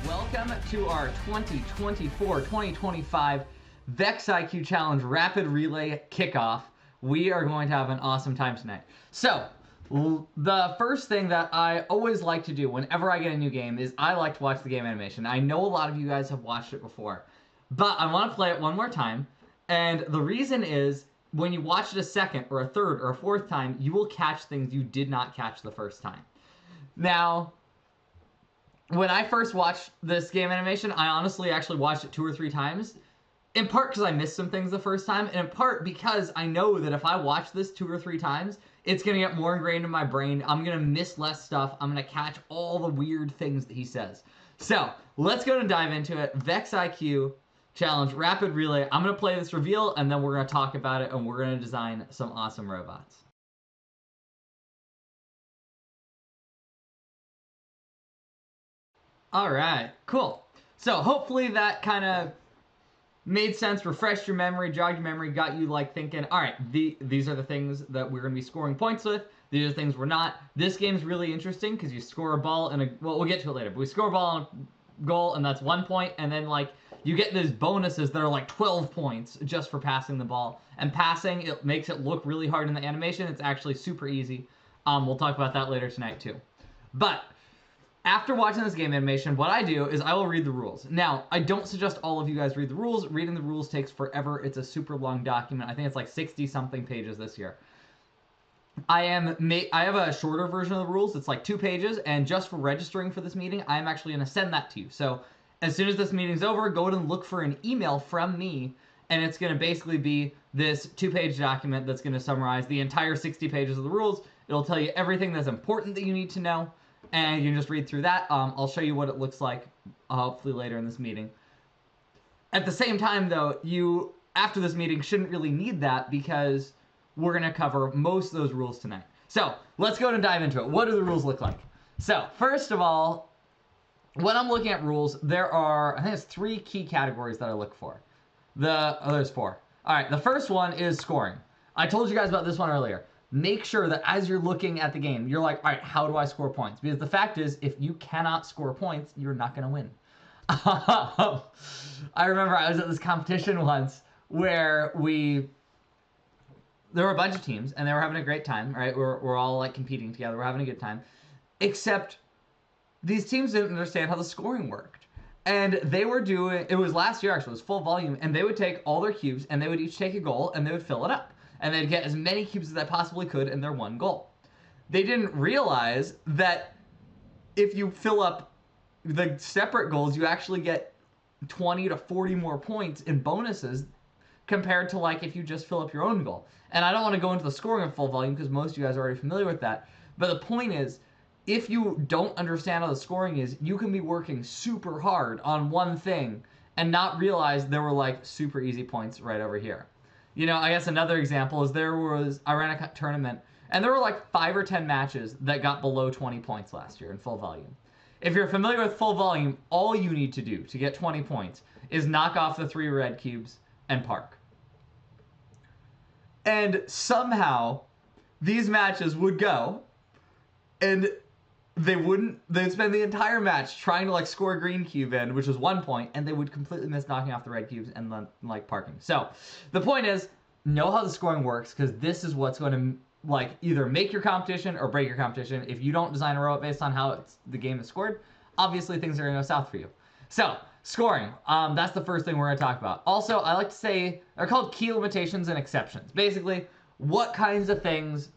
Welcome to our 2024-2025 Vex IQ Challenge Rapid Relay Kickoff. We are going to have an awesome time tonight. So, the first thing that I always like to do whenever I get a new game is I like to watch the game animation. I know a lot of you guys have watched it before, but I want to play it one more time. And the reason is, when you watch it a second or a third or a fourth time, you will catch things you did not catch the first time. Now, when I first watched this game animation, I honestly actually watched it 2 or 3 times. In part because I missed some things the first time, and in part because I know that if I watch this 2 or 3 times, it's going to get more ingrained in my brain. I'm going to miss less stuff. I'm going to catch all the weird things that he says. So, let's go and dive into it. Vex IQ Challenge Rapid Relay. I'm going to play this reveal, and then we're going to talk about it, and we're going to design some awesome robots. All right, cool. So hopefully that kind of made sense, refreshed your memory, jogged your memory, got you like thinking, all right, these are the things that we're going to be scoring points with. These are the things we're not. This game's really interesting because you score a ball and well, we'll get to it later, but we score a ball on a goal and that's 1 point, and then like you get these bonuses that are like 12 points just for passing the ball. And passing, it makes it look really hard in the animation. It's actually super easy. We'll talk about that later tonight too. But after watching this game animation, what I do is I will read the rules. Now, I don't suggest all of you guys read the rules. Reading the rules takes forever. It's a super long document. I think it's like 60-something pages this year. I have a shorter version of the rules. It's like 2 pages, and just for registering for this meeting, I am actually going to send that to you. So as soon as this meeting's over, go ahead and look for an email from me, and it's going to basically be this 2-page document that's going to summarize the entire 60 pages of the rules. It'll tell you everything that's important that you need to know. And you can just read through that. I'll show you what it looks like, hopefully later in this meeting. At the same time, though, you, after this meeting, shouldn't really need that because we're going to cover most of those rules tonight. So, let's go and dive into it. What do the rules look like? So, first of all, when I'm looking at rules, there are, I think it's 3 key categories that I look for. There's 4. All right, the first one is scoring. I told you guys about this one earlier. Make sure that as you're looking at the game, you're like, all right, how do I score points? Because the fact is, if you cannot score points, you're not going to win. I remember I was at this competition once where there were a bunch of teams, and they were having a great time, right? We're all like competing together. We're having a good time. Except these teams didn't understand how the scoring worked. And they were doing, it was last year actually, it was full volume, and they would take all their cubes, and they would each take a goal, and they would fill it up. And they'd get as many cubes as they possibly could in their one goal. They didn't realize that if you fill up the separate goals, you actually get 20 to 40 more points in bonuses compared to like if you just fill up your own goal. And I don't want to go into the scoring of full volume because most of you guys are already familiar with that. But the point is, if you don't understand how the scoring is, you can be working super hard on one thing and not realize there were like super easy points right over here. You know, I guess another example is I ran a tournament, and there were like 5 or 10 matches that got below 20 points last year in full volume. If you're familiar with full volume, all you need to do to get 20 points is knock off the 3 red cubes and park. And somehow, these matches would go, and they'd spend the entire match trying to like score a green cube in, which was 1 point, and they would completely miss knocking off the red cubes and then like parking. So the point is, know how the scoring works, because this is what's going to like either make your competition or break your competition. If you don't design a robot based on how the game is scored, obviously things are going to go south for you. So scoring, that's the first thing we're going to talk about. Also, I like to say they're called key limitations and exceptions. Basically, what kinds of things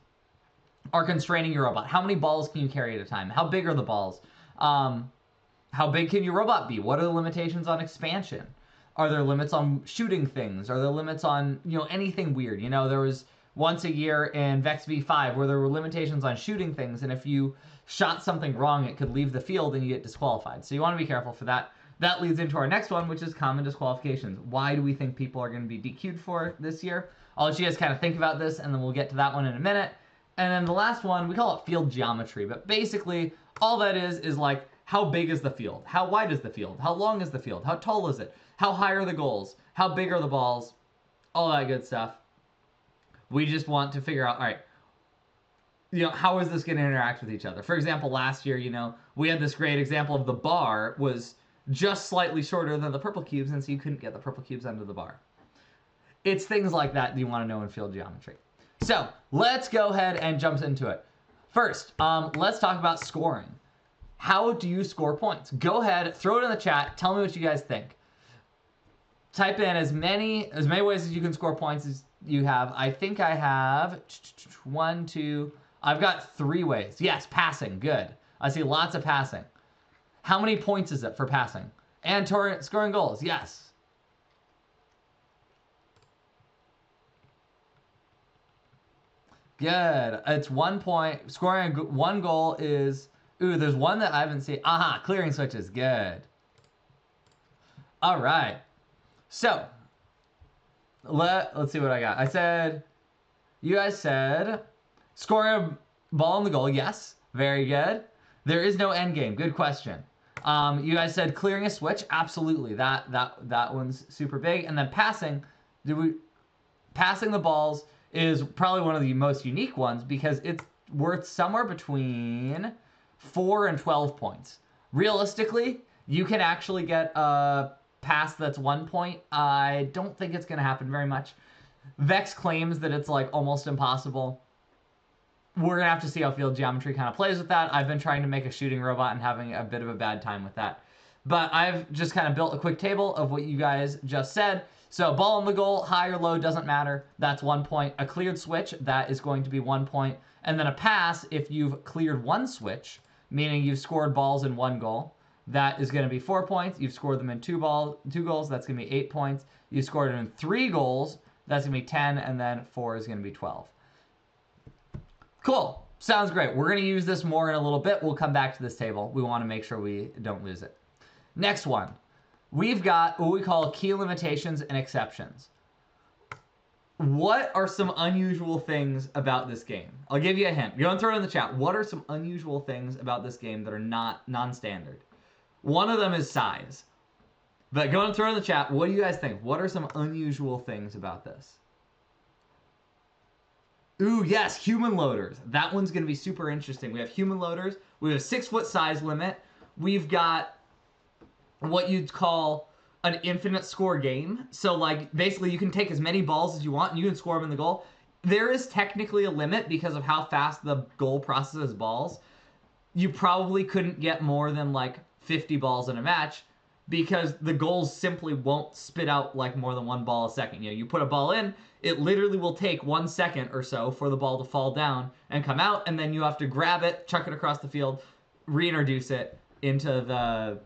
are constraining your robot? How many balls can you carry at a time? How big are the balls? How big can your robot be? What are the limitations on expansion? Are there limits on shooting things? Are there limits on, anything weird? There was once a year in Vex V5 where there were limitations on shooting things, and if you shot something wrong, it could leave the field and you get disqualified. So you want to be careful for that. That leads into our next one, which is common disqualifications. Why do we think people are going to be DQ'd for this year? I'll let you guys kind of think about this, and then we'll get to that one in a minute. And then the last one, we call it field geometry. But basically, all that is like, how big is the field? How wide is the field? How long is the field? How tall is it? How high are the goals? How big are the balls? All that good stuff. We just want to figure out, all right, how is this going to interact with each other? For example, last year, we had this great example of the bar was just slightly shorter than the purple cubes, and so you couldn't get the purple cubes under the bar. It's things like that you want to know in field geometry. So let's go ahead and jump into it. First, let's talk about scoring. How do you score points? Go ahead, throw it in the chat. Tell me what you guys think. Type in as many ways as you can score points as you have. I think I have 1, 2. I've got 3 ways. Yes, passing. Good. I see lots of passing. How many points is it for passing? And scoring goals. Yes. Good. It's 1 point. Scoring 1 goal is... Ooh, there's one that I haven't seen. Aha, clearing switches. Good. All right. So, let's see what I got. You guys said, scoring a ball in the goal. Yes. Very good. There is no end game. Good question. You guys said clearing a switch. Absolutely. That one's super big. And then passing. Passing the balls is probably one of the most unique ones because it's worth somewhere between 4 and 12 points. Realistically, you can actually get a pass that's 1 point. I don't think it's going to happen very much. Vex claims that it's like almost impossible. We're going to have to see how field geometry kind of plays with that. I've been trying to make a shooting robot and having a bit of a bad time with that. But I've just kind of built a quick table of what you guys just said. So ball in the goal, high or low, doesn't matter. That's 1 point. A cleared switch, that is going to be 1 point. And then a pass, if you've cleared 1 switch, meaning you've scored balls in 1 goal, that is going to be 4 points. You've scored them in 2 goals, that's going to be 8 points. You scored it in 3 goals, that's going to be 10, and then 4 is going to be 12. Cool. Sounds great. We're going to use this more in a little bit. We'll come back to this table. We want to make sure we don't lose it. Next one. We've got what we call key limitations and exceptions. What are some unusual things about this game? I'll give you a hint. Go and throw it in the chat. What are some unusual things about this game that are not non-standard? One of them is size. But go and throw it in the chat. What do you guys think? What are some unusual things about this? Ooh, yes, human loaders. That one's going to be super interesting. We have human loaders. We have a 6-foot size limit. We've got what you'd call an infinite score game. So, like, basically you can take as many balls as you want and you can score them in the goal. There is technically a limit because of how fast the goal processes balls. You probably couldn't get more than, like, 50 balls in a match because the goals simply won't spit out, like, more than 1 ball a second. You know, you put a ball in, it literally will take 1 second or so for the ball to fall down and come out, and then you have to grab it, chuck it across the field, reintroduce it into the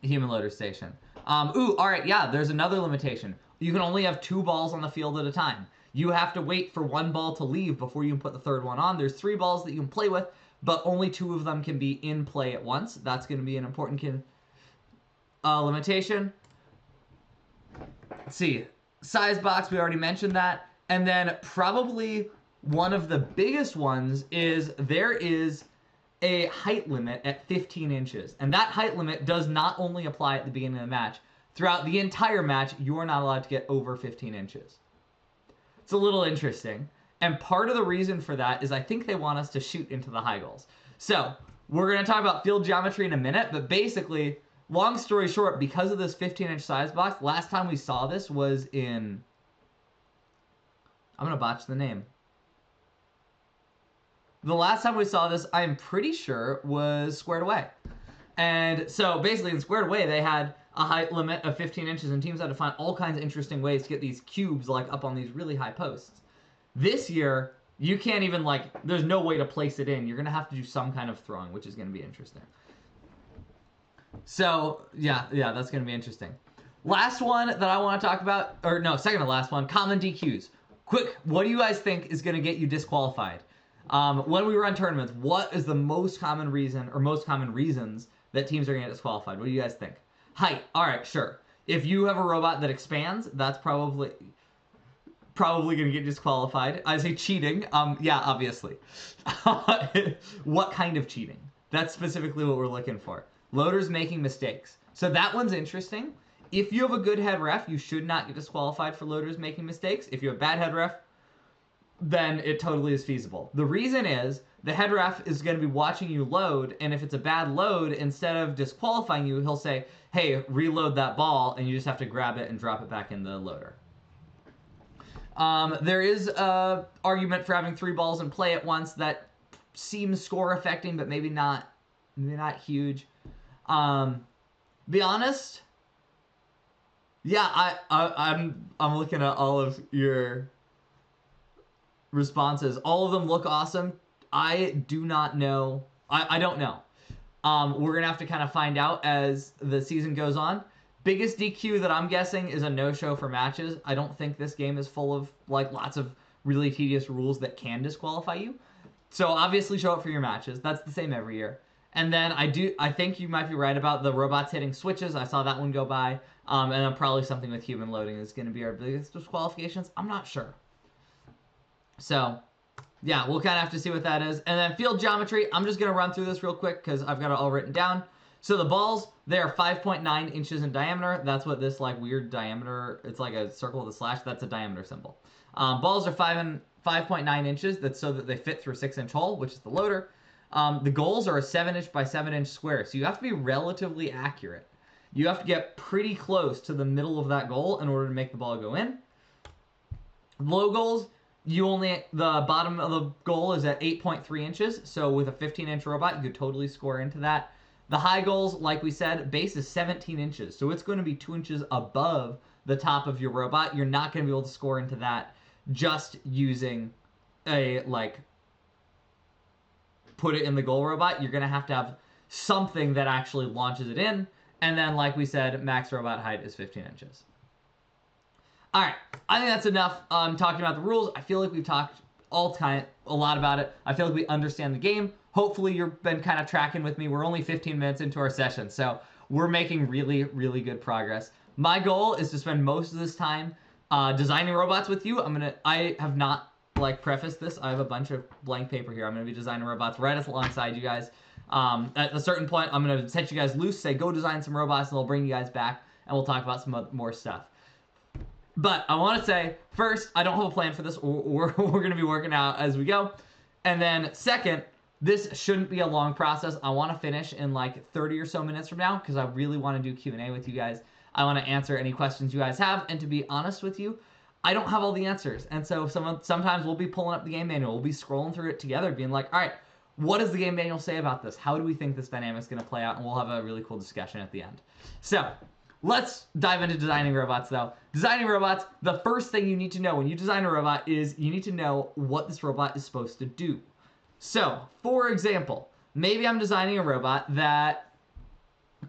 human loader station. All right, yeah, there's another limitation. You can only have 2 balls on the field at a time. You have to wait for 1 ball to leave before you can put the 3rd one on. There's 3 balls that you can play with, but only 2 of them can be in play at once. That's going to be an important limitation. Let's see. Size box, we already mentioned that. And then probably one of the biggest ones is there is a height limit at 15 inches. And that height limit does not only apply at the beginning of the match. Throughout the entire match, you are not allowed to get over 15 inches. It's a little interesting. And part of the reason for that is I think they want us to shoot into the high goals. So, we're going to talk about field geometry in a minute, but basically, long story short, because of this 15-inch size box, last time we saw this was in... I'm going to botch the name. The last time we saw this, I'm pretty sure, was Squared Away. And so basically in Squared Away, they had a height limit of 15 inches, and teams had to find all kinds of interesting ways to get these cubes like up on these really high posts. This year, you can't even, like, there's no way to place it in. You're going to have to do some kind of throwing, which is going to be interesting. So, yeah, that's going to be interesting. Last one that I want to talk about, or no, second to last one, common DQs. Quick, what do you guys think is going to get you disqualified? When we run tournaments, what is the most common reason, or most common reasons that teams are going to get disqualified? What do you guys think? Height. All right, sure. If you have a robot that expands, that's probably going to get disqualified. I say cheating. Yeah, obviously. What kind of cheating? That's specifically what we're looking for. Loaders making mistakes. So that one's interesting. If you have a good head ref, you should not get disqualified for loaders making mistakes. If you have a bad head ref, then it totally is feasible. The reason is the head ref is going to be watching you load, and if it's a bad load, instead of disqualifying you, he'll say, hey, reload that ball, and you just have to grab it and drop it back in the loader. There is a argument for having 3 balls in play at once that seems score affecting, but maybe not huge. Be honest. Yeah, I'm looking at all of your responses. All of them look awesome. I do not know. I don't know. We're gonna have to kind of find out as the season goes on. Biggest DQ that I'm guessing is a no-show for matches. I don't think this game is full of like lots of really tedious rules that can disqualify you. So obviously show up for your matches. That's the same every year. And then I think you might be right about the robots hitting switches. I saw that one go by. And then probably something with human loading is going to be our biggest disqualifications. I'm not sure. So, yeah, we'll kind of have to see what that is. And then field geometry, I'm just going to run through this real quick because I've got it all written down. So the balls, they are 5.9 inches in diameter. That's what this like weird diameter, it's like a circle with a slash. That's a diameter symbol. Balls are 5.9 inches. That's so that they fit through a 6-inch hole, which is the loader. The goals are a 7-inch by 7-inch square. So you have to be relatively accurate. You have to get pretty close to the middle of that goal in order to make the ball go in. Low goals, the bottom of the goal is at 8.3 inches. So with a 15-inch robot, you could totally score into that. The high goals, like we said, base is 17 inches. So it's going to be 2 inches above the top of your robot. You're not going to be able to score into that just using a, like, put it in the goal robot. You're going to have something that actually launches it in. And then, like we said, max robot height is 15 inches. All right, I think that's enough talking about the rules. I feel like we've talked a lot about it. I feel like we understand the game. Hopefully you've been kind of tracking with me. We're only 15 minutes into our session, so we're making really, really good progress. My goal is to spend most of this time designing robots with you. I have not like prefaced this. I have a bunch of blank paper here. I'm going to be designing robots right alongside you guys. At a certain point, I'm going to set you guys loose, say go design some robots, and I'll bring you guys back, and we'll talk about some more stuff. But I want to say, first, I don't have a plan for this. We're going to be working out as we go. And then second, this shouldn't be a long process. I want to finish in like 30 or so minutes from now because I really want to do Q&A with you guys. I want to answer any questions you guys have. And to be honest with you, I don't have all the answers. And so sometimes we'll be pulling up the game manual. We'll be scrolling through it together, being like, all right, what does the game manual say about this? How do we think this dynamic is going to play out? And we'll have a really cool discussion at the end. So let's dive into designing robots, though. Designing robots, the first thing you need to know when you design a robot is you need to know what this robot is supposed to do. So, for example, maybe I'm designing a robot that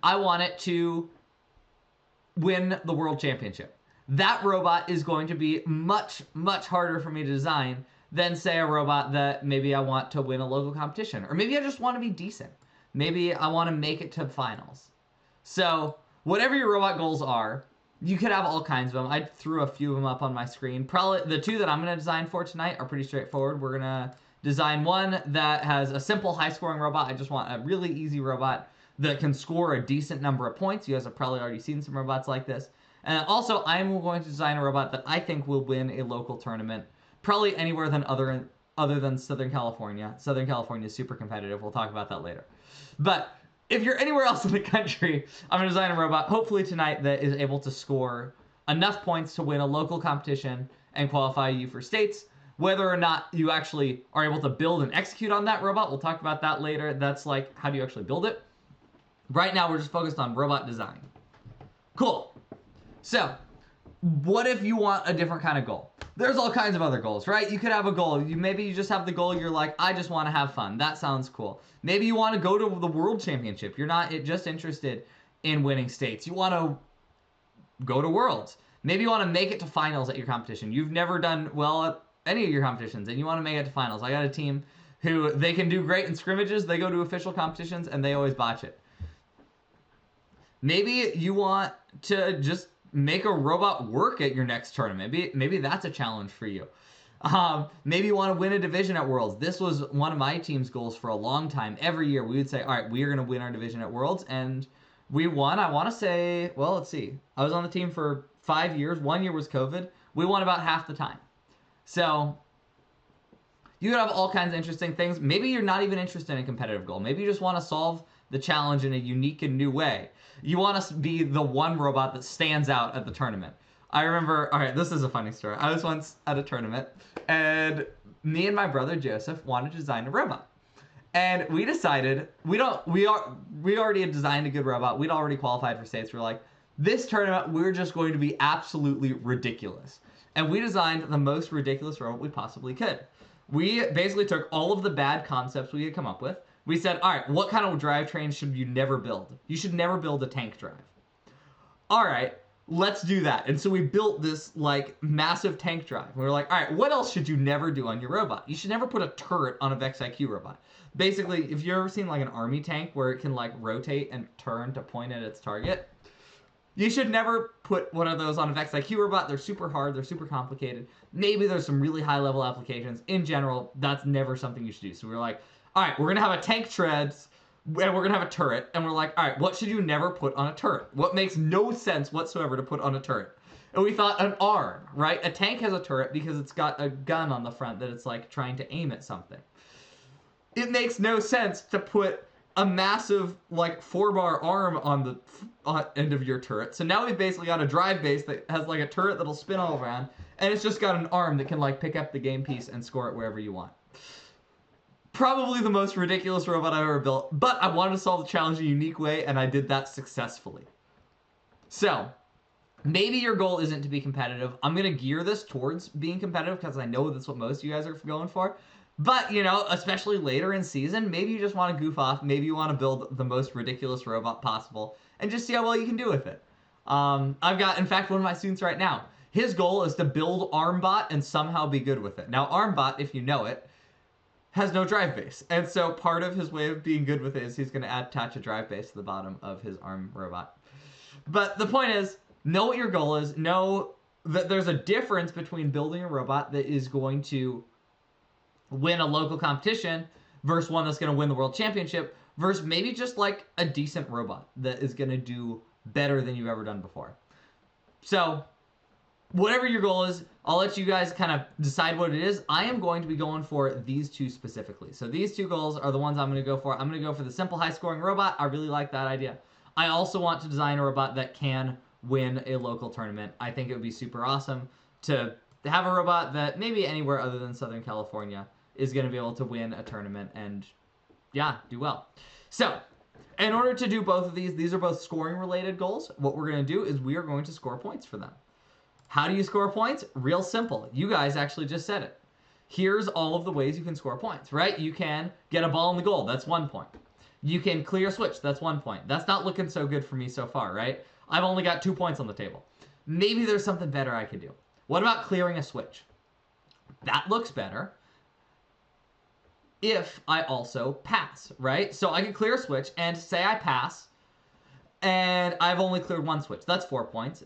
I want it to win the world championship. That robot is going to be much, much harder for me to design than, say, a robot that maybe I want to win a local competition. Or maybe I just want to be decent. Maybe I want to make it to finals. So, whatever your robot goals are, you could have all kinds of them. I threw a few of them up on my screen. Probably the 2 that I'm going to design for tonight are pretty straightforward. We're going to design one that has a simple high-scoring robot. I just want a really easy robot that can score a decent number of points. You guys have probably already seen some robots like this. And also, I'm going to design a robot that I think will win a local tournament, probably anywhere than other than Southern California. Southern California is super competitive. We'll talk about that later. But if you're anywhere else in the country, I'm going to design a robot, hopefully tonight, that is able to score enough points to win a local competition and qualify you for states. Whether or not you actually are able to build and execute on that robot, we'll talk about that later. That's like, how do you actually build it? Right now, we're just focused on robot design. Cool. So, what if you want a different kind of goal? There's all kinds of other goals, right? You could have a goal. Maybe you just have the goal, you're like, I just want to have fun. That sounds cool. Maybe you want to go to the world championship. You're not just interested in winning states. You want to go to worlds. Maybe you want to make it to finals at your competition. You've never done well at any of your competitions, and you want to make it to finals. I got a team who, they can do great in scrimmages. They go to official competitions, and they always botch it. Maybe you want to just make a robot work at your next tournament. Maybe that's a challenge for you. Maybe you want to win a division at Worlds. This was one of my team's goals for a long time. Every year we would say, all right, we are going to win our division at Worlds. And we won, I want to say, well, let's see. I was on the team for 5 years. 1 year was COVID. We won about half the time. So You could have all kinds of interesting things. Maybe you're not even interested in a competitive goal. Maybe you just want to solve the challenge in a unique and new way. You want to be the one robot that stands out at the tournament. I remember, all right, this is a funny story. I was once at a tournament, and me and my brother Joseph wanted to design a robot. And we decided, we already had designed a good robot. We'd already qualified for states. We're like, this tournament, we're just going to be absolutely ridiculous. And we designed the most ridiculous robot we possibly could. We basically took all of the bad concepts we had come up with. We said, all right, what kind of drivetrain should you never build? You should never build a tank drive. All right, let's do that. And so we built this like massive tank drive. We were like, all right, what else should you never do on your robot? You should never put a turret on a Vex IQ robot. Basically, if you've ever seen like an army tank where it can like rotate and turn to point at its target, you should never put one of those on a Vex IQ robot. They're super hard. They're super complicated. Maybe there's some really high level applications. In general, that's never something you should do. So we were like, all right, we're going to have a tank treads and we're going to have a turret. And we're like, all right, what should you never put on a turret? What makes no sense whatsoever to put on a turret? And we thought an arm, right? A tank has a turret because it's got a gun on the front that it's like trying to aim at something. It makes no sense to put a massive like 4-bar arm on the end of your turret. So now we've basically got a drive base that has like a turret that'll spin all around, and it's just got an arm that can like pick up the game piece and score it wherever you want. Probably the most ridiculous robot I've ever built, but I wanted to solve the challenge in a unique way, and I did that successfully. So maybe your goal isn't to be competitive. I'm going to gear this towards being competitive because I know that's what most of you guys are going for. But, you know, especially later in season, maybe you just want to goof off. Maybe you want to build the most ridiculous robot possible and just see how well you can do with it. I've got, in fact, one of my students right now. His goal is to build ARMBot and somehow be good with it. Now, ARMBot, if you know it, has no drive base. And so part of his way of being good with it is he's going to attach a drive base to the bottom of his ARM robot. But the point is, know what your goal is. Know that there's a difference between building a robot that is going to win a local competition versus one that's going to win the world championship versus maybe just like a decent robot that is going to do better than you've ever done before. So whatever your goal is, I'll let you guys kind of decide what it is. I am going to be going for these two specifically. So these two goals are the ones I'm going to go for. I'm going to go for the simple high scoring robot. I really like that idea. I also want to design a robot that can win a local tournament. I think it would be super awesome to have a robot that maybe anywhere other than Southern California is going to be able to win a tournament and, yeah, do well. So, in order to do both of these are both scoring-related goals. What we're going to do is we are going to score points for them. How do you score points? Real simple. You guys actually just said it. Here's all of the ways you can score points, right? You can get a ball in the goal. That's 1 point. You can clear a switch. That's 1 point. That's not looking so good for me so far, right? I've only got 2 points on the table. Maybe there's something better I could do. What about clearing a switch? That looks better if I also pass, right? So I can clear a switch, and say I pass, and I've only cleared 1 switch. That's 4 points.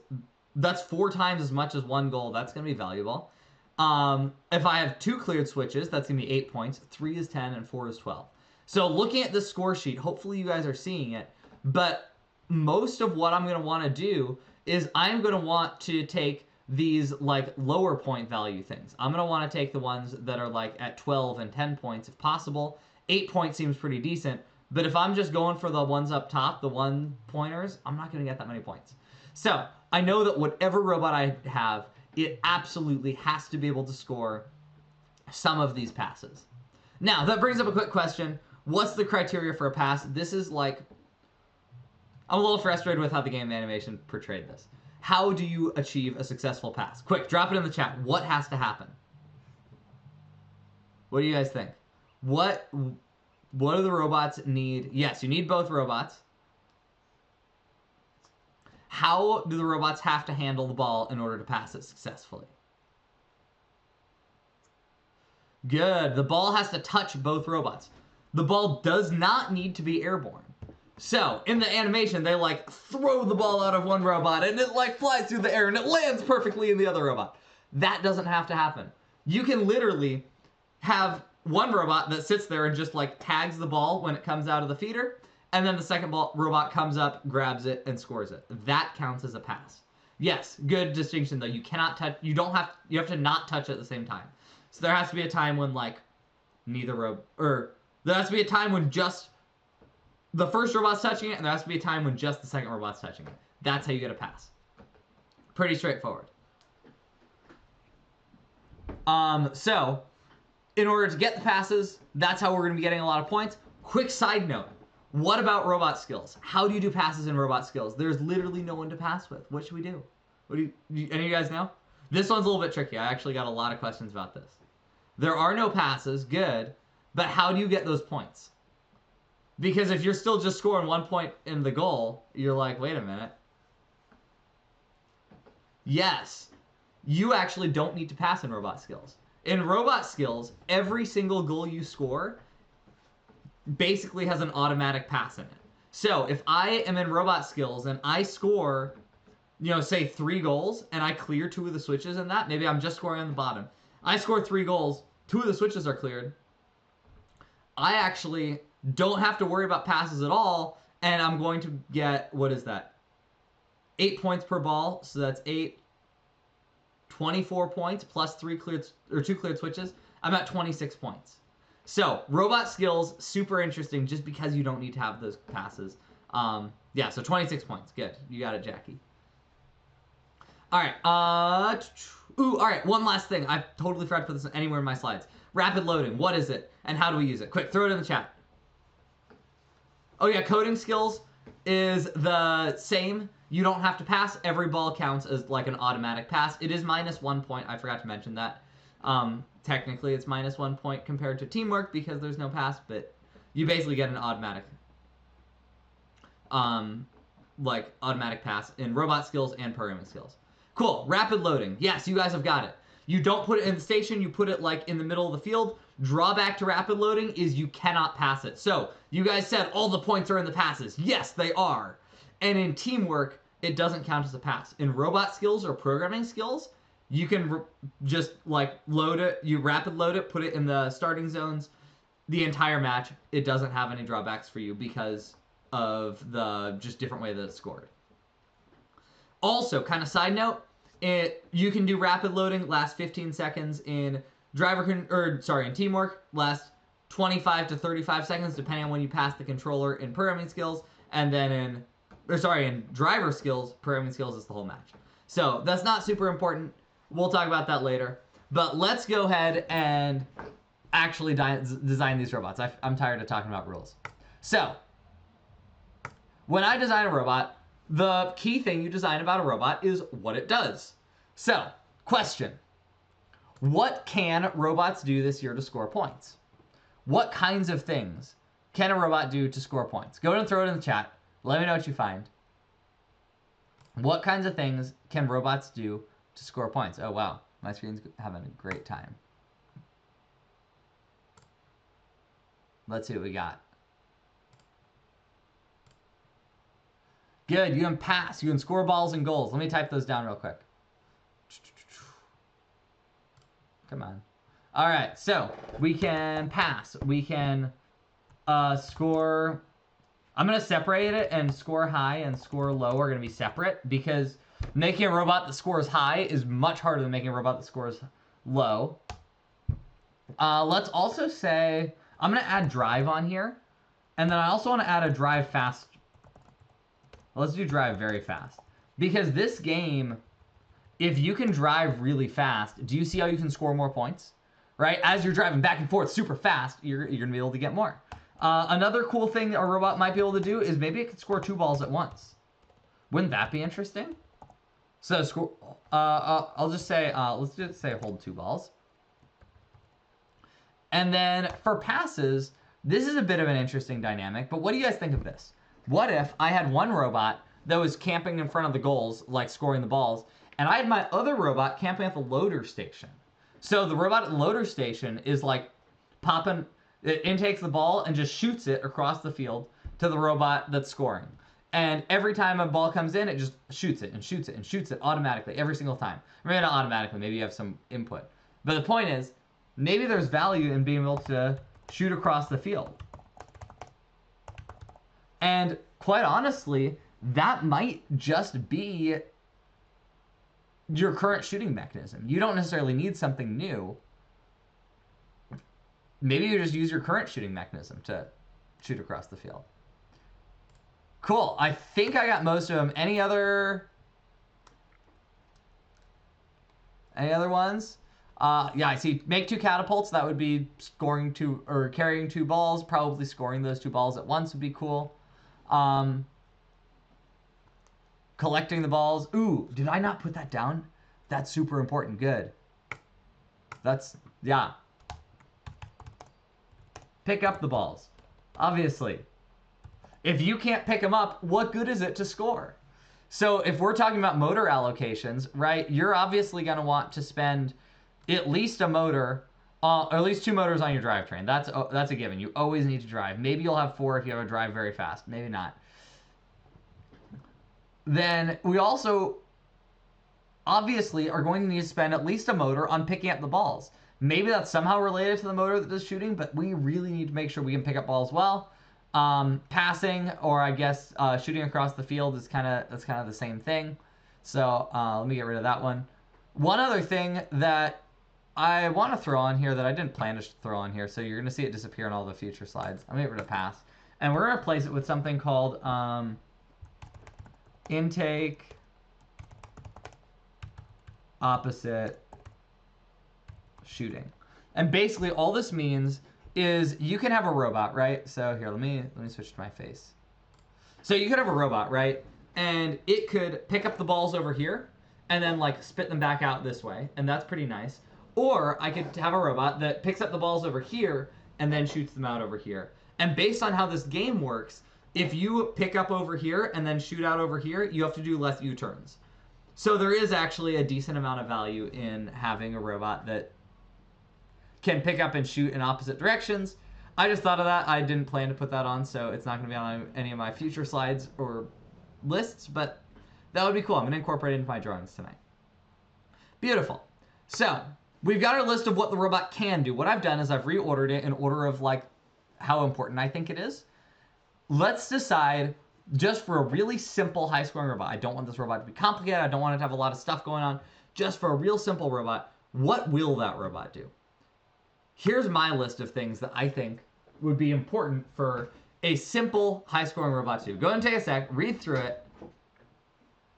That's 4 times as much as 1 goal. That's going to be valuable. If I have 2 cleared switches, that's going to be 8 points. 3 is 10, and 4 is 12. So looking at this score sheet, hopefully you guys are seeing it, but most of what I'm going to want to do is I'm going to want to take these like lower point value things. I'm going to want to take the ones that are like at 12 and 10 points if possible. 8 points seems pretty decent, but if I'm just going for the ones up top, the 1-pointers, I'm not going to get that many points. So I know that whatever robot I have, it absolutely has to be able to score some of these passes. Now, that brings up a quick question. What's the criteria for a pass? This is like, I'm a little frustrated with how the game animation portrayed this. How do you achieve a successful pass? Quick, drop it in the chat. What has to happen? What do you guys think? What do the robots need? Yes, you need both robots. How do the robots have to handle the ball in order to pass it successfully? Good. The ball has to touch both robots. The ball does not need to be airborne. So, in the animation, they, like, throw the ball out of one robot, and it, like, flies through the air, and it lands perfectly in the other robot. That doesn't have to happen. You can literally have one robot that sits there and just, like, tags the ball when it comes out of the feeder, and then the second robot comes up, grabs it, and scores it. That counts as a pass. Yes, good distinction, though. You cannot touch, you have to not touch it at the same time. So there has to be a time when, like, there has to be a time when just the first robot's touching it, and there has to be a time when just the second robot's touching it. That's how you get a pass. Pretty straightforward. So, in order to get the passes, that's how we're going to be getting a lot of points. Quick side note. What about robot skills? How do you do passes in robot skills? There's literally no one to pass with. What should we do? Any of you guys know? This one's a little bit tricky. I actually got a lot of questions about this. There are no passes, good, but how do you get those points? Because if you're still just scoring 1 point in the goal, you're like, wait a minute. Yes, you actually don't need to pass in robot skills. In robot skills, every single goal you score basically has an automatic pass in it. So if I am in robot skills and I score, say 3 goals and I clear 2 of the switches in that, maybe I'm just scoring on the bottom. I score 3 goals, 2 of the switches are cleared. I actually don't have to worry about passes at all, and I'm going to get, what is that? 8 points per ball, so that's 8, 24 points plus 2 cleared switches. I'm at 26 points. So, robot skills, super interesting just because you don't need to have those passes. Yeah, so 26 points. Good. You got it, Jackie. All right. All right. One last thing. I totally forgot to put this anywhere in my slides. Rapid loading. What is it? And how do we use it? Quick, throw it in the chat. Oh, yeah. Coding skills is the same. You don't have to pass. Every ball counts as like an automatic pass. It is minus 1 point. I forgot to mention that. Technically, it's minus 1 point compared to teamwork because there's no pass, but you basically get an automatic pass in robot skills and programming skills. Cool. Rapid loading. Yes, you guys have got it. You don't put it in the station. You put it like in the middle of the field. Drawback to rapid loading is you cannot pass it. So you guys said all the points are in the passes. Yes, they are. And in teamwork, it doesn't count as a pass. In robot skills or programming skills, you can just like load it. You rapid load it, put it in the starting zones. The entire match, it doesn't have any drawbacks for you because of the just different way that it's scored. Also, kind of side note, you can do rapid loading, last 15 seconds in in teamwork, last 25 to 35 seconds depending on when you pass the controller in programming skills, and then in driver skills, programming skills is the whole match. So that's not super important. We'll talk about that later. But let's go ahead and actually design these robots. I'm tired of talking about rules. So when I design a robot, the key thing you design about a robot is what it does. So, question. What can robots do this year to score points? What kinds of things can a robot do to score points? Go ahead and throw it in the chat. Let me know what you find. What kinds of things can robots do to score points? Oh, wow. My screen's having a great time. Let's see what we got. Good. You can pass. You can score balls and goals. Let me type those down real quick. Come on. All right. So we can pass. We can score. I'm going to separate it, and score high and score low are going to be separate because making a robot that scores high is much harder than making a robot that scores low. Let's also say I'm going to add drive on here. And then I also want to add a drive fast. Let's do drive very fast. Because this game, if you can drive really fast, do you see how you can score more points? Right? As you're driving back and forth super fast, you're going to be able to get more. Another cool thing a robot might be able to do is maybe it could score 2 balls at once. Wouldn't that be interesting? So score. I'll just say let's just say hold 2 balls. And then for passes, this is a bit of an interesting dynamic. But what do you guys think of this? What if I had one robot that was camping in front of the goals, like scoring the balls, and I had my other robot camping at the loader station? So the robot at the loader station is like popping. It intakes the ball and just shoots it across the field to the robot that's scoring. And every time a ball comes in, it just shoots it and shoots it and shoots it automatically every single time. Maybe not automatically, maybe you have some input. But the point is, maybe there's value in being able to shoot across the field. And quite honestly, that might just be your current shooting mechanism. You don't necessarily need something new. maybe you just use your current shooting mechanism to shoot across the field. Cool. I think I got most of them. Any other ones? Yeah, I see. Make 2 catapults. That would be scoring 2 or carrying 2 balls. Probably scoring those 2 balls at once would be cool. Collecting the balls. Ooh, did I not put that down? That's super important. Good. Yeah. Pick up the balls. Obviously. If you can't pick them up, what good is it to score? So if we're talking about motor allocations, right, you're obviously going to want to spend at least a motor, or at least 2 motors on your drivetrain. That's a given. You always need to drive. Maybe you'll have 4 if you have a drive very fast. Maybe not. Then we also obviously are going to need to spend at least a motor on picking up the balls. Maybe that's somehow related to the motor that does shooting, but we really need to make sure we can pick up balls well. Passing, or I guess shooting across the field is kind of the same thing. So let me get rid of that one. One other thing that I want to throw on here that I didn't plan to throw on here, so you're going to see it disappear in all the future slides. I'm going to get rid of pass. And we're going to replace it with something called intake opposite shooting. And basically all this means is you can have a robot, right? So here, let me switch to my face. So you could have a robot, right? And it could pick up the balls over here and then like spit them back out this way, and that's pretty nice. Or I could have a robot that picks up the balls over here and then shoots them out over here. And based on how this game works, if you pick up over here and then shoot out over here, you have to do less U-turns. So there is actually a decent amount of value in having a robot that can pick up and shoot in opposite directions. I just thought of that. I didn't plan to put that on, so it's not going to be on any of my future slides or lists, but that would be cool. I'm going to incorporate it into my drawings tonight. Beautiful. So we've got our list of what the robot can do. What I've done is I've reordered it in order of like how important I think it is. Let's decide just for a really simple high-scoring robot. I don't want this robot to be complicated. I don't want it to have a lot of stuff going on. Just for a real simple robot, what will that robot do? Here's my list of things that I think would be important for a simple high-scoring robot to do. Go ahead and take a sec, read through it,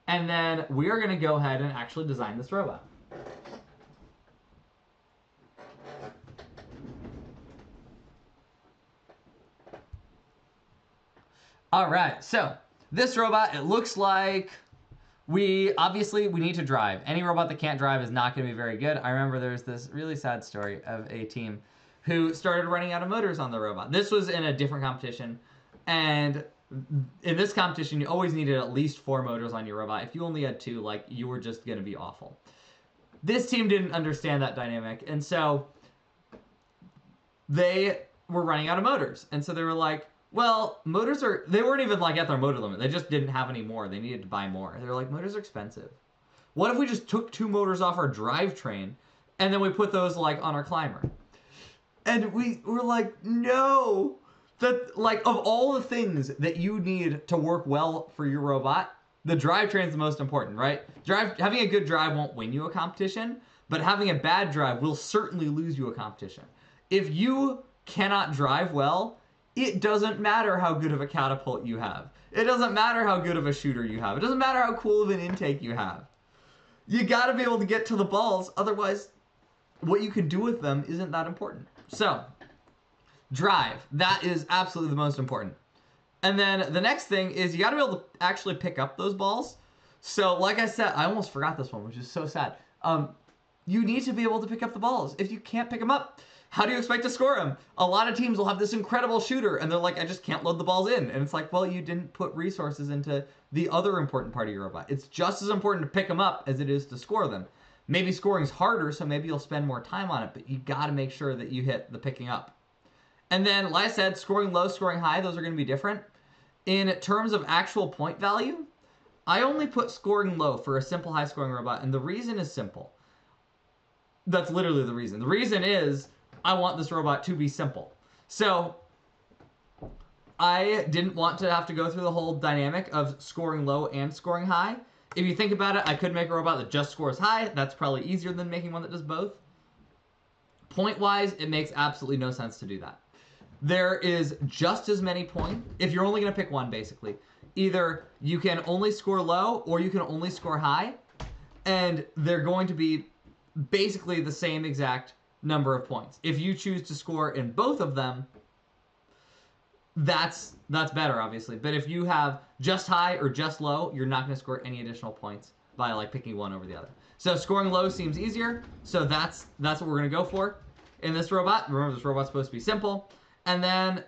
and then we are going to go ahead and actually design this robot. All right, so this robot, it looks like we need to drive. Any robot that can't drive is not going to be very good. I remember there's this really sad story of a team who started running out of motors on the robot. This was in a different competition, and in this competition, you always needed at least 4 motors on your robot. If you only had 2, like, you were just going to be awful. This team didn't understand that dynamic, and so they were running out of motors. And so they were like, well, they weren't even like at their motor limit. They just didn't have any more. They needed to buy more. They were like, motors are expensive. What if we just took 2 motors off our drivetrain and then we put those like on our climber? And we were like, no. That, like, of all the things that you need to work well for your robot, the drivetrain is the most important, right? Having a good drive won't win you a competition, but having a bad drive will certainly lose you a competition. If you cannot drive well, it doesn't matter how good of a catapult you have. It doesn't matter how good of a shooter you have. It doesn't matter how cool of an intake you have. You gotta be able to get to the balls, otherwise what you can do with them isn't that important. So, drive. That is absolutely the most important. And then the next thing is you gotta be able to actually pick up those balls. So, like I said, I almost forgot this one, which is so sad. You need to be able to pick up the balls. If you can't pick them up, how do you expect to score them? A lot of teams will have this incredible shooter, and they're like, I just can't load the balls in. And it's like, well, you didn't put resources into the other important part of your robot. It's just as important to pick them up as it is to score them. Maybe scoring's harder, so maybe you'll spend more time on it, but you got to make sure that you hit the picking up. And then, like I said, scoring low, scoring high, those are going to be different. In terms of actual point value, I only put scoring low for a simple high-scoring robot, and the reason is simple. That's literally the reason. The reason is I want this robot to be simple. So I didn't want to have to go through the whole dynamic of scoring low and scoring high. If you think about it, I could make a robot that just scores high. That's probably easier than making one that does both. point-wise, it makes absolutely no sense to do that. There is just as many points. If you're only going to pick one, basically, either you can only score low or you can only score high, and they're going to be basically the same exact number of points. If you choose to score in both of them, that's better, obviously. But if you have just high or just low, you're not going to score any additional points by like picking one over the other. So scoring low seems easier, so that's what we're going to go for in this robot. Remember, this robot's supposed to be simple. And then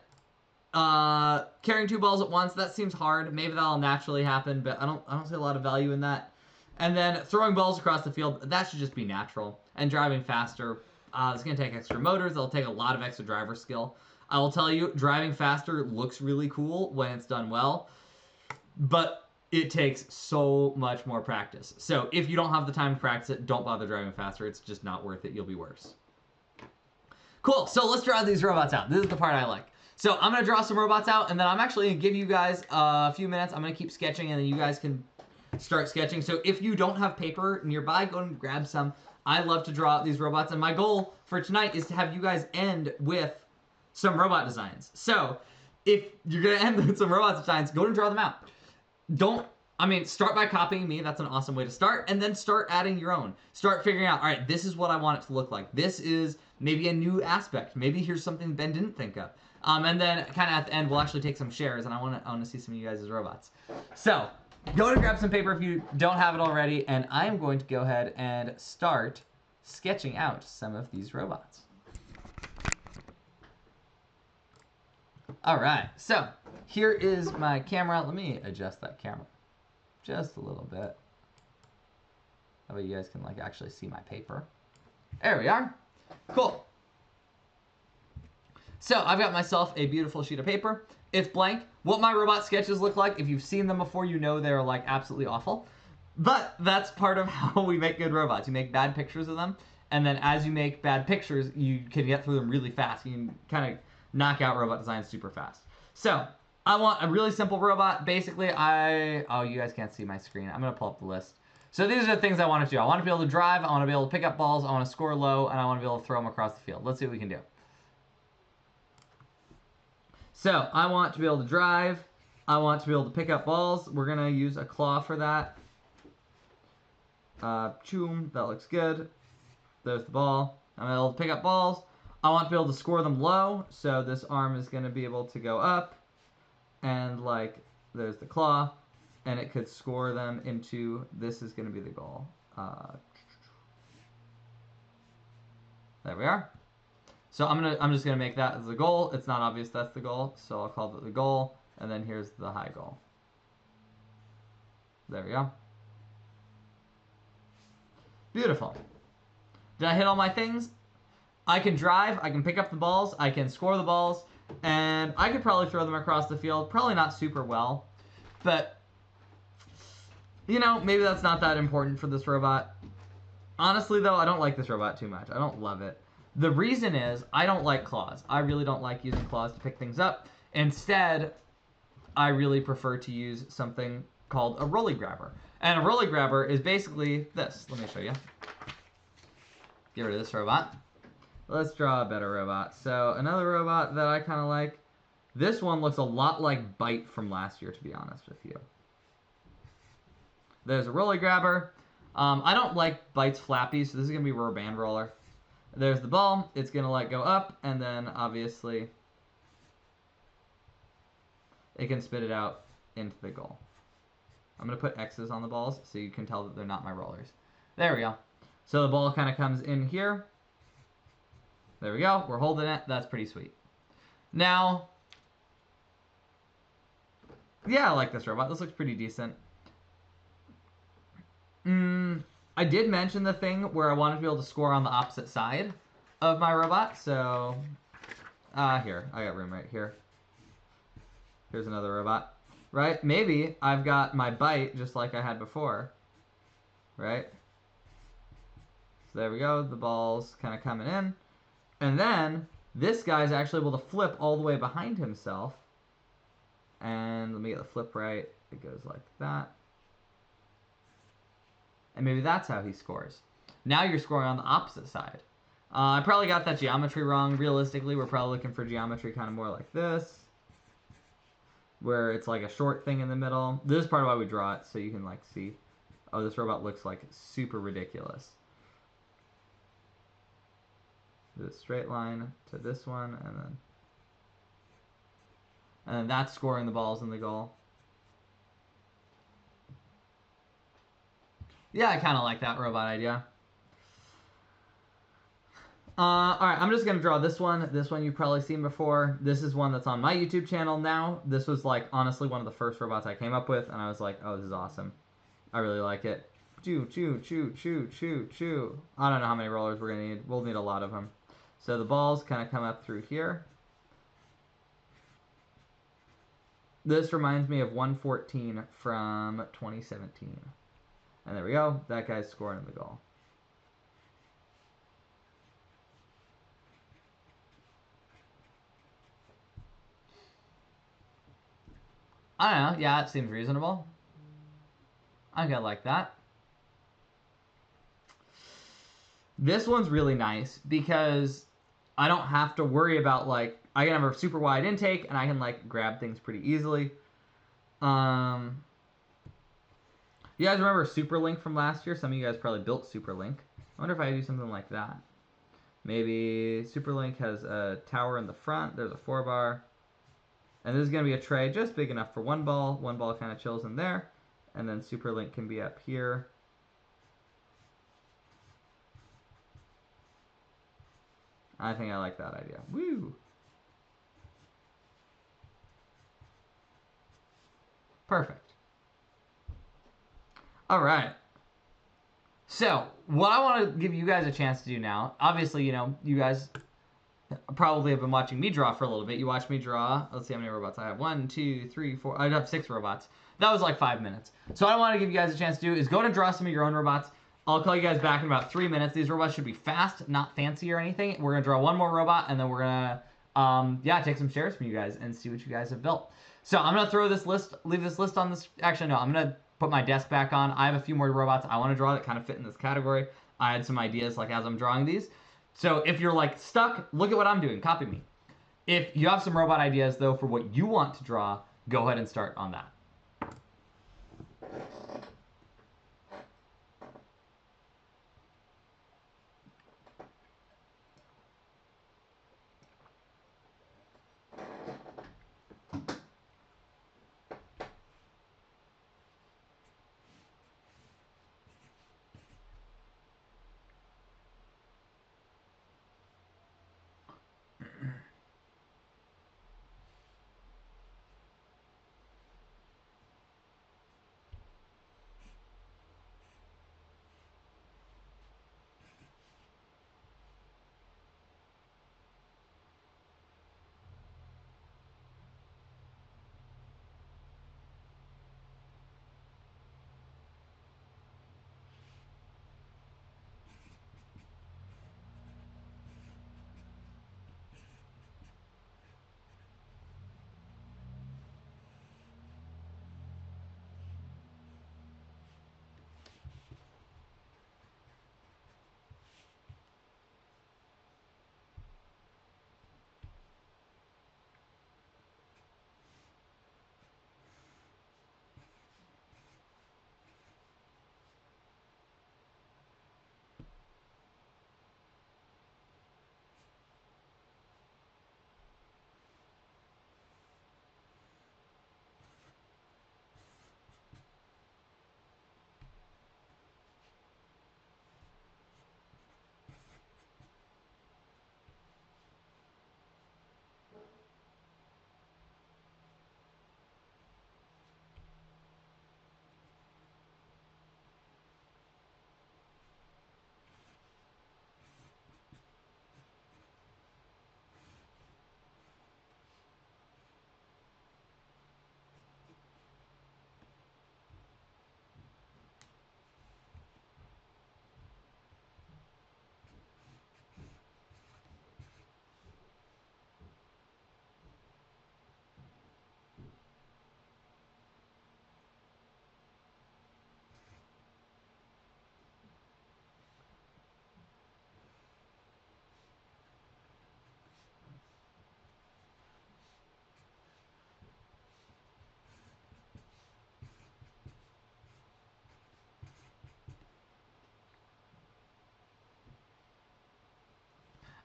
carrying 2 balls at once, that seems hard. Maybe that'll naturally happen, but I don't see a lot of value in that. And then throwing balls across the field, that should just be natural. And driving faster, it's going to take extra motors. It'll take a lot of extra driver skill. I will tell you, driving faster looks really cool when it's done well, but it takes so much more practice. So if you don't have the time to practice it, don't bother driving faster. It's just not worth it. You'll be worse. Cool, so let's draw these robots out. This is the part I like. So I'm going to draw some robots out, and then I'm actually going to give you guys a few minutes. I'm going to keep sketching, and then you guys can start sketching. So if you don't have paper nearby, go and grab some. I love to draw out these robots, and my goal for tonight is to have you guys end with some robot designs. So if you're going to end with some robot designs, go and draw them out. Start by copying me. That's an awesome way to start. And then start adding your own. Start figuring out, all right, this is what I want it to look like. This is maybe a new aspect. Maybe here's something Ben didn't think of. And then kind of at the end, we'll actually take some shares, and I want to see some of you guys as robots. So go and grab some paper if you don't have it already, and I'm going to go ahead and start sketching out some of these robots. All right, so here is my camera. Let me adjust that camera just a little bit. That way you guys can actually see my paper. There we are. Cool. So I've got myself a beautiful sheet of paper. It's blank. What my robot sketches look like, if you've seen them before, you know they're absolutely awful. But that's part of how we make good robots. You make bad pictures of them, and then as you make bad pictures, you can get through them really fast. You can kind of knock out robot designs super fast. So I want a really simple robot. Basically, oh, you guys can't see my screen. I'm going to pull up the list. So these are the things I want to do. I want to be able to drive. I want to be able to pick up balls. I want to score low, and I want to be able to throw them across the field. Let's see what we can do. So I want to be able to drive. I want to be able to pick up balls. We're going to use a claw for that. Choom, that looks good. There's the ball. I'm able to pick up balls. I want to be able to score them low, so this arm is going to be able to go up, and there's the claw, and it could score them into, this is going to be the goal. There we are. So I'm just gonna make that as the goal. It's not obvious that's the goal, so I'll call it the goal, and then here's the high goal. There we go. Beautiful. Did I hit all my things? I can drive, I can pick up the balls, I can score the balls, and I could probably throw them across the field. Probably not super well, but maybe that's not that important for this robot. Honestly though, I don't like this robot too much. I don't love it. The reason is, I don't like claws. I really don't like using claws to pick things up. Instead, I really prefer to use something called a rolly grabber. And a rolly grabber is basically this. Let me show you. Get rid of this robot. Let's draw a better robot. So another robot that I kind of like. This one looks a lot like Bite from last year, to be honest with you. There's a rolly grabber. I don't like Bite's flappy, so this is going to be a rubber band roller. There's the ball. It's going to go up, and then obviously it can spit it out into the goal. I'm going to put X's on the balls so you can tell that they're not my rollers. There we go. So the ball kind of comes in here. There we go. We're holding it. That's pretty sweet. Now, yeah, I like this robot. This looks pretty decent. I did mention the thing where I wanted to be able to score on the opposite side of my robot. So, here. I got room right here. Here's another robot. Right? Maybe I've got my Bite just like I had before. Right? So there we go. The ball's kind of coming in. And then this guy's actually able to flip all the way behind himself. And let me get the flip right. It goes like that. And maybe that's how he scores. Now you're scoring on the opposite side. I probably got that geometry wrong. Realistically, we're probably looking for geometry kind of more like this, where it's like a short thing in the middle. This is part of why we draw it, so you can like see, oh, this robot looks like super ridiculous. This straight line to this one, and then that's scoring the balls in the goal. Yeah, I kind of like that robot idea. Alright, I'm just going to draw this one. This one you've probably seen before. This is one that's on my YouTube channel now. This was, like, honestly one of the first robots I came up with, and I was like, oh, this is awesome. I really like it. Choo, choo, choo, choo, choo, choo. I don't know how many rollers we're going to need. We'll need a lot of them. So the balls kind of come up through here. This reminds me of 114 from 2017. And there we go. That guy's scoring the goal. I don't know. Yeah, it seems reasonable. I think I like that. This one's really nice because I don't have to worry about, like, I can have a super wide intake and I can, like, grab things pretty easily. You guys remember Superlink from last year? Some of you guys probably built Superlink. I wonder if I do something like that. Maybe Superlink has a tower in the front. There's a 4-bar. And this is going to be a tray just big enough for one ball. One ball kind of chills in there. And then Superlink can be up here. I think I like that idea. Woo! Perfect. All right. So, what I want to give you guys a chance to do now, obviously, you know, you guys probably have been watching me draw for a little bit. You watched me draw. Let's see how many robots I have. 1, 2, 3, 4. I have 6 robots. That was like 5 minutes. So what I want to give you guys a chance to do is go and draw some of your own robots. I'll call you guys back in about 3 minutes. These robots should be fast, not fancy or anything. We're going to draw one more robot, and then we're going to, yeah, take some shares from you guys and see what you guys have built. So I'm going to throw this list, leave this list on this. Actually, no, I'm going to put my desk back on. I have a few more robots I want to draw that kind of fit in this category. I had some ideas like as I'm drawing these. So if you're like stuck, look at what I'm doing. Copy me. If you have some robot ideas though for what you want to draw, go ahead and start on that.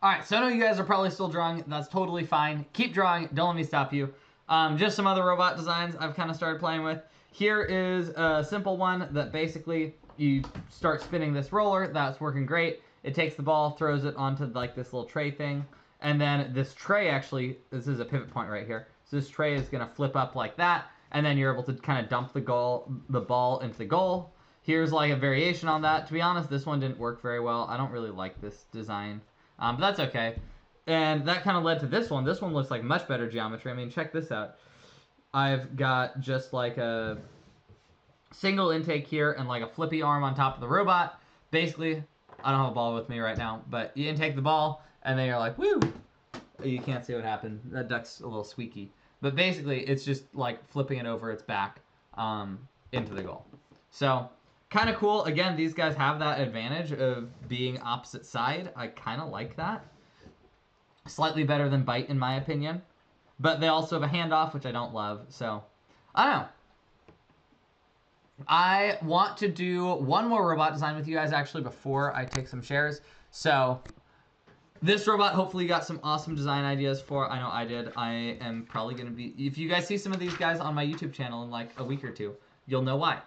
All right, so I know you guys are probably still drawing. That's totally fine. Keep drawing. Don't let me stop you. Just some other robot designs I've kind of started playing with. Here is a simple one that basically you start spinning this roller. That's working great. It takes the ball, throws it onto like this little tray thing. And then this tray actually, this is a pivot point right here. So this tray is going to flip up like that. And then you're able to kind of dump the ball into the goal. Here's like a variation on that. To be honest, this one didn't work very well. I don't really like this design. But that's okay. And that kind of led to this one. This one looks like much better geometry. I mean, check this out. I've got just like a single intake here and like a flippy arm on top of the robot. Basically, I don't have a ball with me right now, but you intake the ball and then you're like, woo! You can't see what happened. That duck's a little squeaky. But basically, it's just like flipping it over its back into the goal. So, kind of cool. Again, these guys have that advantage of being opposite side. I kind of like that. Slightly better than Bite, in my opinion. But they also have a handoff, which I don't love. So, I don't know. I want to do one more robot design with you guys, actually, before I take some shares. So, this robot, hopefully you got some awesome design ideas for. I know I did. I am probably going to be... If you guys see some of these guys on my YouTube channel in like a week or two, you'll know why.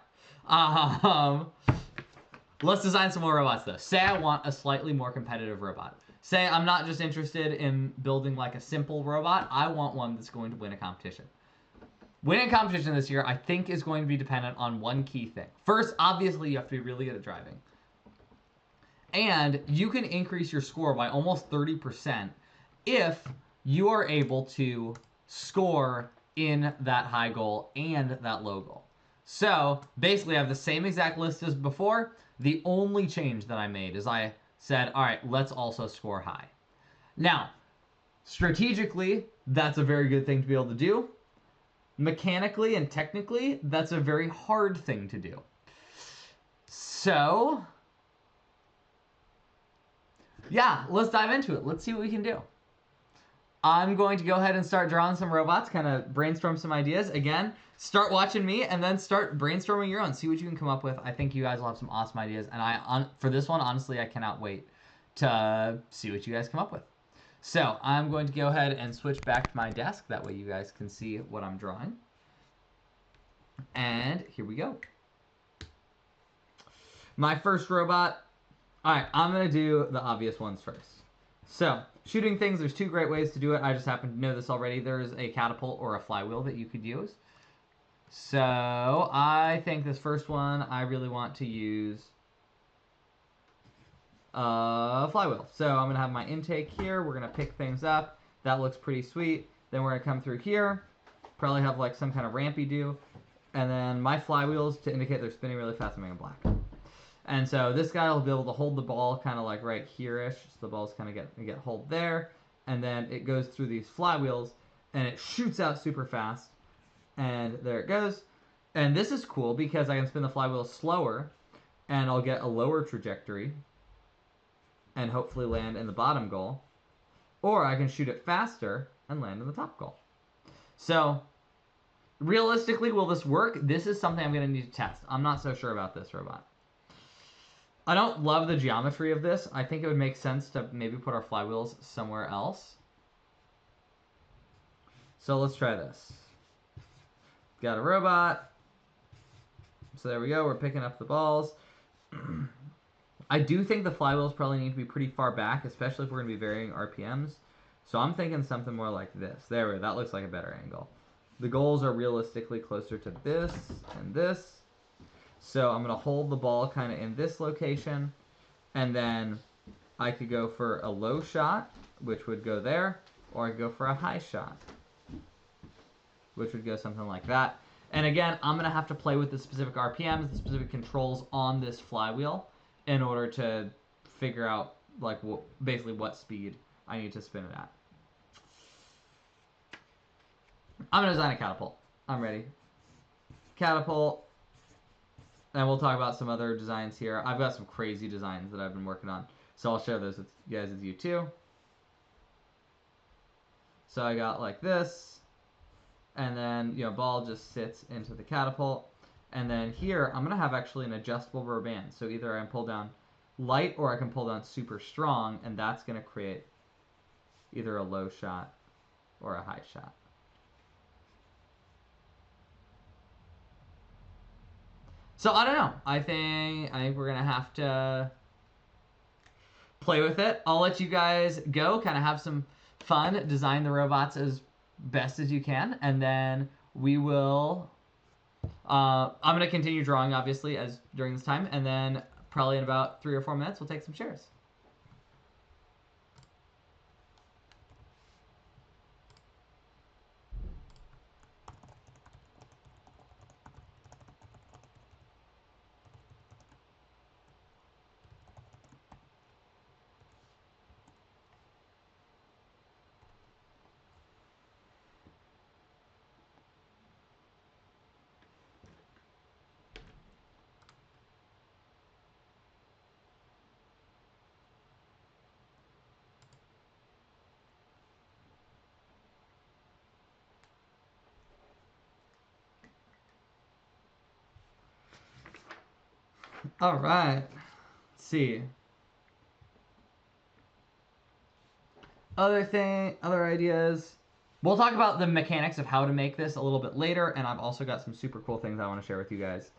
Let's design some more robots, though. Say I want a slightly more competitive robot. Say I'm not just interested in building like a simple robot. I want one that's going to win a competition. Winning a competition this year, I think, is going to be dependent on one key thing. First, obviously, you have to be really good at driving. And you can increase your score by almost 30% if you are able to score in that high goal and that low goal. So, basically, I have the same exact list as before. The only change that I made is I said, all right, let's also score high. Now, strategically, that's a very good thing to be able to do. Mechanically and technically, that's a very hard thing to do. So, yeah, let's dive into it. Let's see what we can do. I'm going to go ahead and start drawing some robots, kind of brainstorm some ideas. Again, start watching me and then start brainstorming your own. See what you can come up with. I think you guys will have some awesome ideas. And for this one, honestly, I cannot wait to see what you guys come up with. So I'm going to go ahead and switch back to my desk. That way you guys can see what I'm drawing. And here we go. My first robot. All right, I'm going to do the obvious ones first. So, shooting things, there's two great ways to do it. I just happen to know this already. There's a catapult or a flywheel that you could use. So, I think this first one, I really want to use a flywheel. So, I'm going to have my intake here. We're going to pick things up. That looks pretty sweet. Then we're going to come through here. Probably have like some kind of rampy do. And then my flywheels, to indicate they're spinning really fast, I'm making black. And so this guy will be able to hold the ball kind of like right here-ish. So the balls kind of get hold there. And then it goes through these flywheels and it shoots out super fast. And there it goes. And this is cool because I can spin the flywheel slower and I'll get a lower trajectory and hopefully land in the bottom goal. Or I can shoot it faster and land in the top goal. So realistically, will this work? This is something I'm going to need to test. I'm not so sure about this robot. I don't love the geometry of this. I think it would make sense to maybe put our flywheels somewhere else. So let's try this. Got a robot. So there we go. We're picking up the balls. I do think the flywheels probably need to be pretty far back, especially if we're going to be varying RPMs. So I'm thinking something more like this. There we go. That looks like a better angle. The goals are realistically closer to this and this. So I'm going to hold the ball kind of in this location, and then I could go for a low shot, which would go there, or I could go for a high shot, which would go something like that. And again, I'm going to have to play with the specific RPMs, the specific controls on this flywheel in order to figure out like basically what speed I need to spin it at. I'm going to design a catapult. I'm ready. Catapult. And we'll talk about some other designs here. I've got some crazy designs that I've been working on. So I'll share those with you guys too. So I got like this. And then, you know, ball just sits into the catapult. And then here, I'm going to have actually an adjustable rubber band. So either I can pull down light or I can pull down super strong. And that's going to create either a low shot or a high shot. So I don't know. I think we're gonna have to play with it. I'll let you guys go, kind of have some fun, design the robots as best as you can, and then we will. I'm gonna continue drawing, obviously, as during this time, and then probably in about 3 or 4 minutes, we'll take some shares. All right. Let's see. Other ideas. We'll talk about the mechanics of how to make this a little bit later, and I've also got some super cool things I want to share with you guys.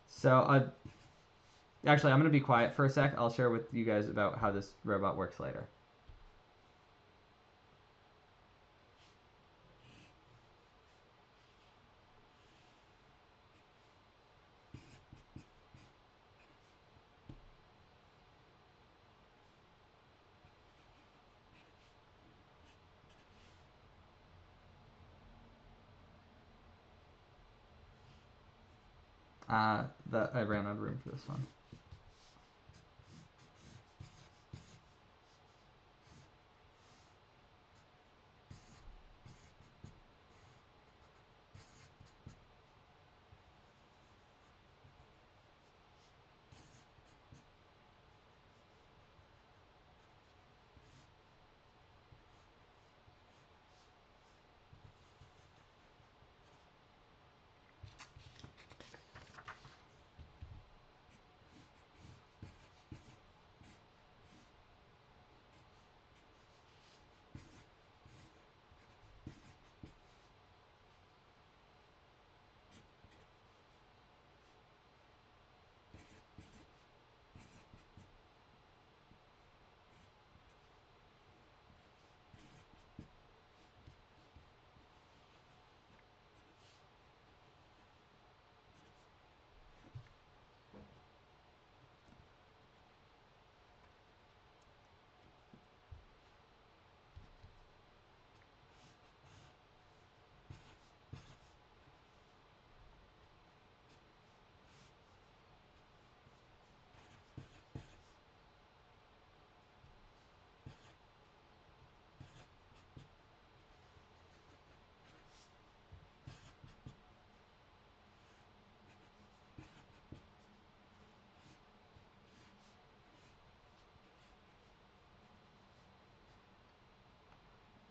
So, actually, I'm going to be quiet for a sec. I'll share with you guys about how this robot works later. I ran out of room for this one.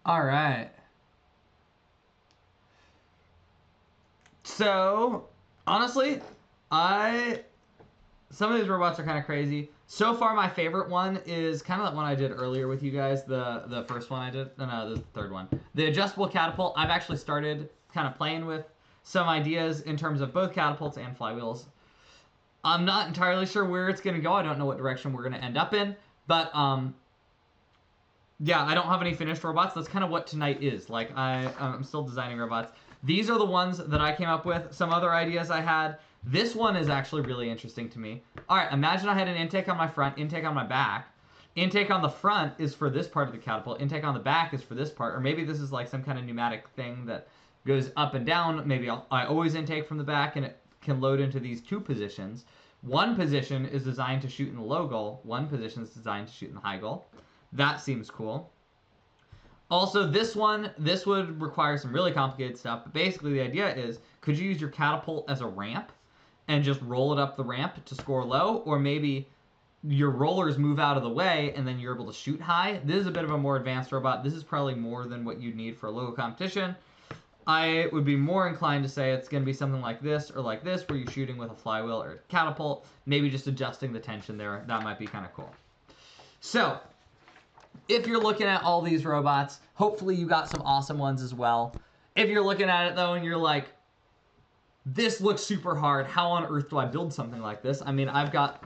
All right. So, honestly, some of these robots are kind of crazy. So far, my favorite one is kind of that one I did earlier with you guys. The first one I did, no, the third one. The adjustable catapult. I've actually started kind of playing with some ideas in terms of both catapults and flywheels. I'm not entirely sure where it's going to go. I don't know what direction we're going to end up in, but yeah, I don't have any finished robots. That's kind of what tonight is. Like, I'm still designing robots. These are the ones that I came up with. Some other ideas I had. This one is actually really interesting to me. All right, imagine I had an intake on my front, intake on my back. Intake on the front is for this part of the catapult. Intake on the back is for this part. Or maybe this is like some kind of pneumatic thing that goes up and down. Maybe I always intake from the back and it can load into these 2 positions. One position is designed to shoot in the low goal. One position is designed to shoot in the high goal. That seems cool. Also, this would require some really complicated stuff. But basically, the idea is, could you use your catapult as a ramp and just roll it up the ramp to score low? Or maybe your rollers move out of the way and then you're able to shoot high. This is a bit of a more advanced robot. This is probably more than what you'd need for a local competition. I would be more inclined to say it's going to be something like this or like this, where you're shooting with a flywheel or a catapult. Maybe just adjusting the tension there. That might be kind of cool. So, if you're looking at all these robots, hopefully you got some awesome ones as well. If you're looking at it though and you're like, this looks super hard, how on earth do I build something like this? I mean, I've got,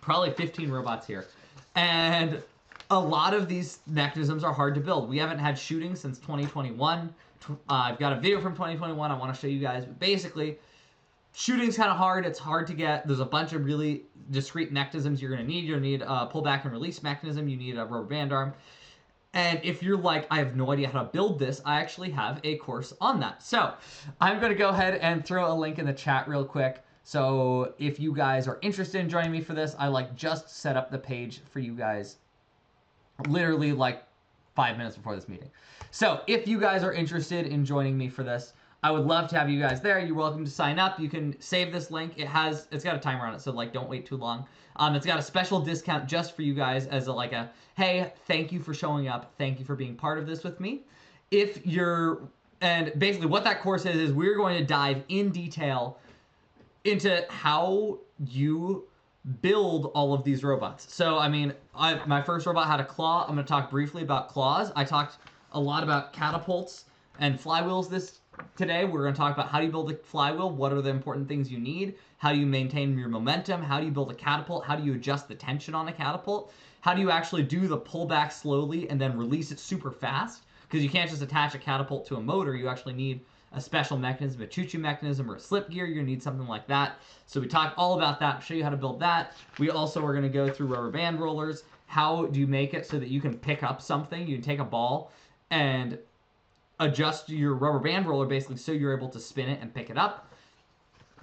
probably 15 robots here. And a lot of these mechanisms are hard to build. We haven't had shooting since 2021. I've got a video from 2021 I want to show you guys. But basically, shooting's kind of hard. It's hard to get. There's a bunch of really discrete mechanisms you're going to need. You're going to need a pullback and release mechanism. You need a rubber band arm. And if you're like, I have no idea how to build this, I actually have a course on that. So I'm going to go ahead and throw a link in the chat real quick. So if you guys are interested in joining me for this, I just set up the page for you guys literally 5 minutes before this meeting. So if you guys are interested in joining me for this, I would love to have you guys there. You're welcome to sign up. You can save this link. It's got a timer on it, so don't wait too long. It's got a special discount just for you guys as a hey, thank you for showing up. Thank you for being part of this with me. And basically what that course is we're going to dive in detail into how you build all of these robots. So, I mean, my first robot had a claw. I'm going to talk briefly about claws. I talked a lot about catapults and flywheels today. We're going to talk about how do you build a flywheel, what are the important things you need, how do you maintain your momentum, how do you build a catapult, how do you adjust the tension on a catapult, how do you actually do the pullback slowly and then release it super fast, because you can't just attach a catapult to a motor. You actually need a special mechanism, a choo-choo mechanism, or a slip gear. You're going to need something like that. So we talk all about that, show you how to build that. We also are going to go through rubber band rollers. How do you make it so that you can pick up something? You can take a ball and adjust your rubber band roller basically so you're able to spin it and pick it up.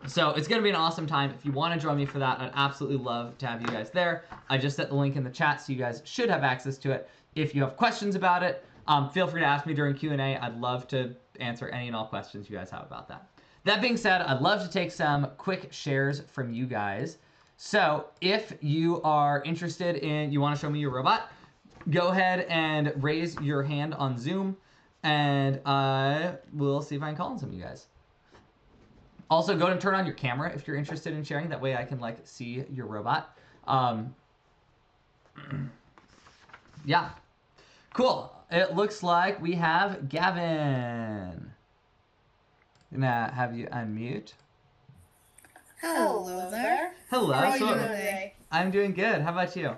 So it's going to be an awesome time. If you want to join me for that, I'd absolutely love to have you guys there. I just set the link in the chat, so you guys should have access to it. If you have questions about it, feel free to ask me during Q&A. I'd love to answer any and all questions you guys have about that. That being said, I'd love to take some quick shares from you guys. So if you are interested you want to show me your robot, go ahead and raise your hand on Zoom, and we'll see if I can call on some of you guys. Also, go and turn on your camera if you're interested in sharing. That way I can see your robot. Yeah. Cool. It looks like we have Gavin. Gonna have you unmute. Hello there. Hello. How are you doing today? I'm doing good. How about you?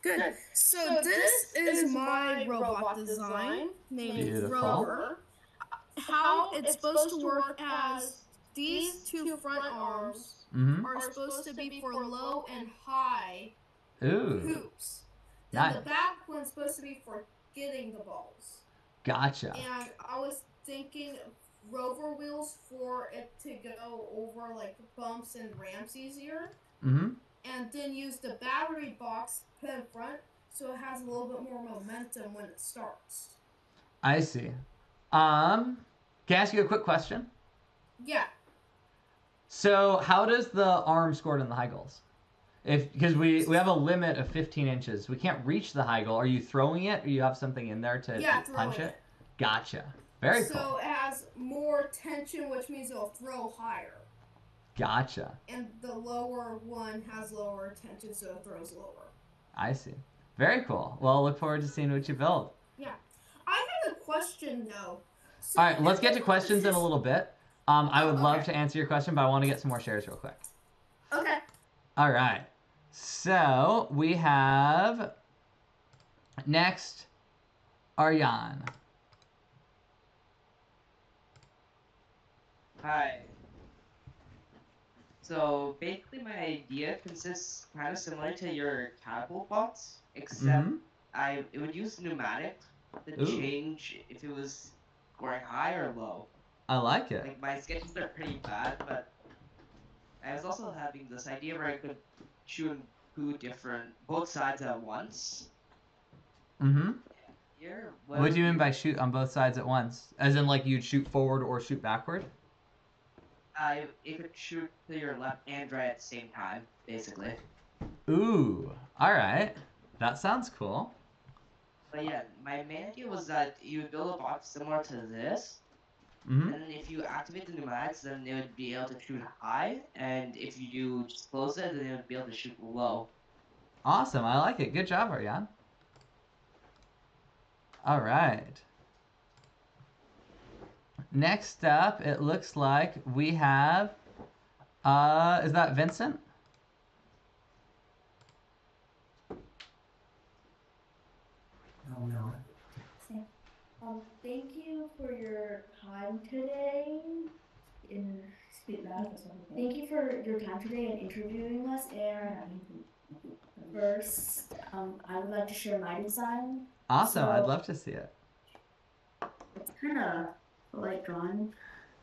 Good. So this is my robot design named Rover. How it's supposed to work as these two front arms are supposed to be for low and high hoops. Then Nice. the back one's supposed to be for getting the balls. Gotcha. And I was thinking rover wheels for it to go over bumps and ramps easier. And then use the battery box put in front so it has a little bit more momentum when it starts. I see. Can I ask you a quick question? Yeah. So how does the arm score in the high goals? Because we have a limit of 15 inches. We can't reach the high goal. Are you throwing it, or you have something in there to punch it? Gotcha. Very cool. So it has more tension, which means it'll throw higher. Gotcha. And the lower one has lower tension, so it throws lower. I see. Very cool. Well, I look forward to seeing what you build. Yeah. I have a question, though. So all right, let's get to questions in a little bit. I would love to answer your question, but I want to get some more shares real quick. Okay. All right. So we have next Aryan. Hi. So basically my idea consists kind of similar to your catapult box, except it would use pneumatics to change if it was going high or low. I like it. My sketches are pretty bad, but I was also having this idea where I could shoot both sides at once. Here, what do you mean by shoot on both sides at once? As in you'd shoot forward or shoot backward? It could shoot to your left and right at the same time, basically. Ooh, all right. That sounds cool. But yeah, my main idea was that you would build a box similar to this, and then if you activate the pneumatics, then it would be able to shoot high, and if you just close it, then it would be able to shoot low. Awesome, I like it. Good job, Aryan. All right. Next up, it looks like we have, is that Vincent? Oh, no. Thank you for your time today. Thank you for your time today in interviewing us. And first, I would like to share my design. Awesome. I'd love to see it. It's kind of light drawing.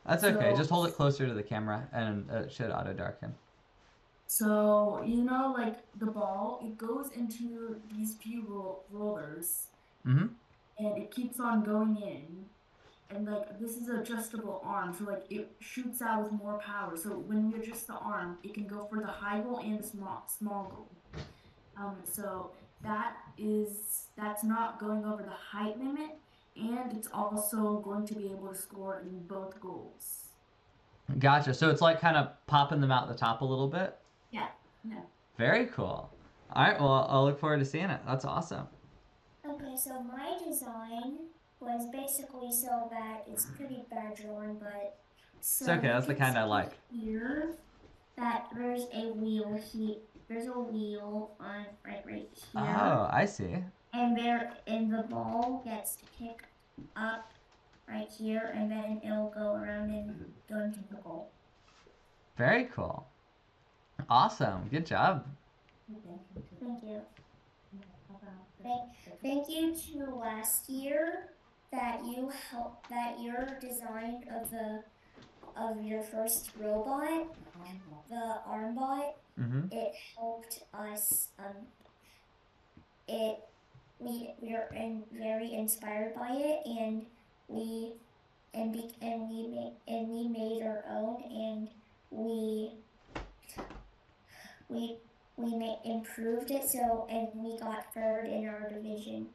That's okay. Just hold it closer to the camera and it should auto darken. So, you know, like the ball, it goes into these few rollers. Mm-hmm. And it keeps on going in. And like this is an adjustable arm, so like it shoots out with more power. So when you adjust the arm, it can go for the high goal and the small goal. So that's not going over the height limit, and it's also going to be able to score in both goals. Gotcha. So it's like kind of popping them out the top a little bit? Yeah. Very cool. All right, well, I'll look forward to seeing it. That's awesome. Okay, so my design was basically so that it's pretty bad drawing, but it's okay. That's the kind I like. Here, that there's a wheel here. There's a wheel on right here. Oh, I see. And the ball gets kicked up right here, and then it'll go around and go into the goal. Very cool. Awesome. Good job. Thank you. Thank you to last year that your design of your first robot, the Armbot, it helped us. We were very inspired by it, and we made our own, and we improved it, and we got third in our division.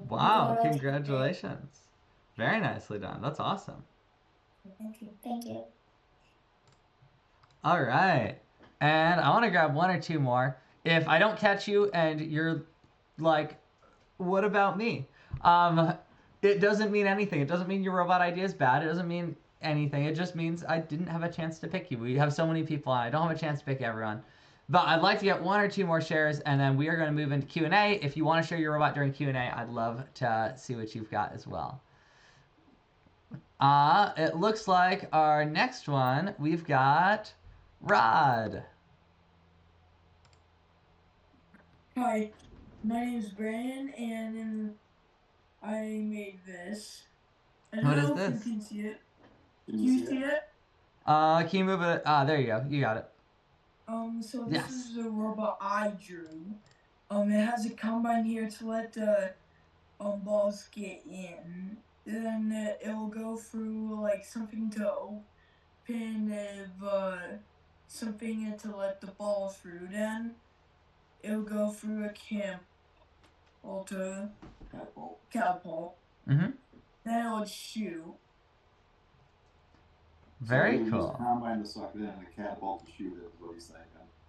Wow, congratulations. Very nicely done. That's awesome. Thank you. All right. And I want to grab one or two more. If I don't catch you and you're like, what about me? It doesn't mean anything. It doesn't mean your robot idea is bad. It doesn't mean anything. It just means I didn't have a chance to pick you. We have so many people and I don't have a chance to pick everyone. But I'd like to get one or two more shares, and then we are going to move into Q&A. If you want to share your robot during Q&A, I'd love to see what you've got as well. It looks like our next one, we've got Rod. Hi, my name is Brandon, and I made this. What is this? You can see it. Can you see it? Can you move it? There you go. You got it. So this is a robot I drew. It has a combine here to let the balls get in. Then it'll go through like something to open something to let the ball through. Then it'll go through a catapult. Mm-hmm. Then it would shoot. Very so cool. Use a combine to suck it in and a catapult to shoot it is what he's saying.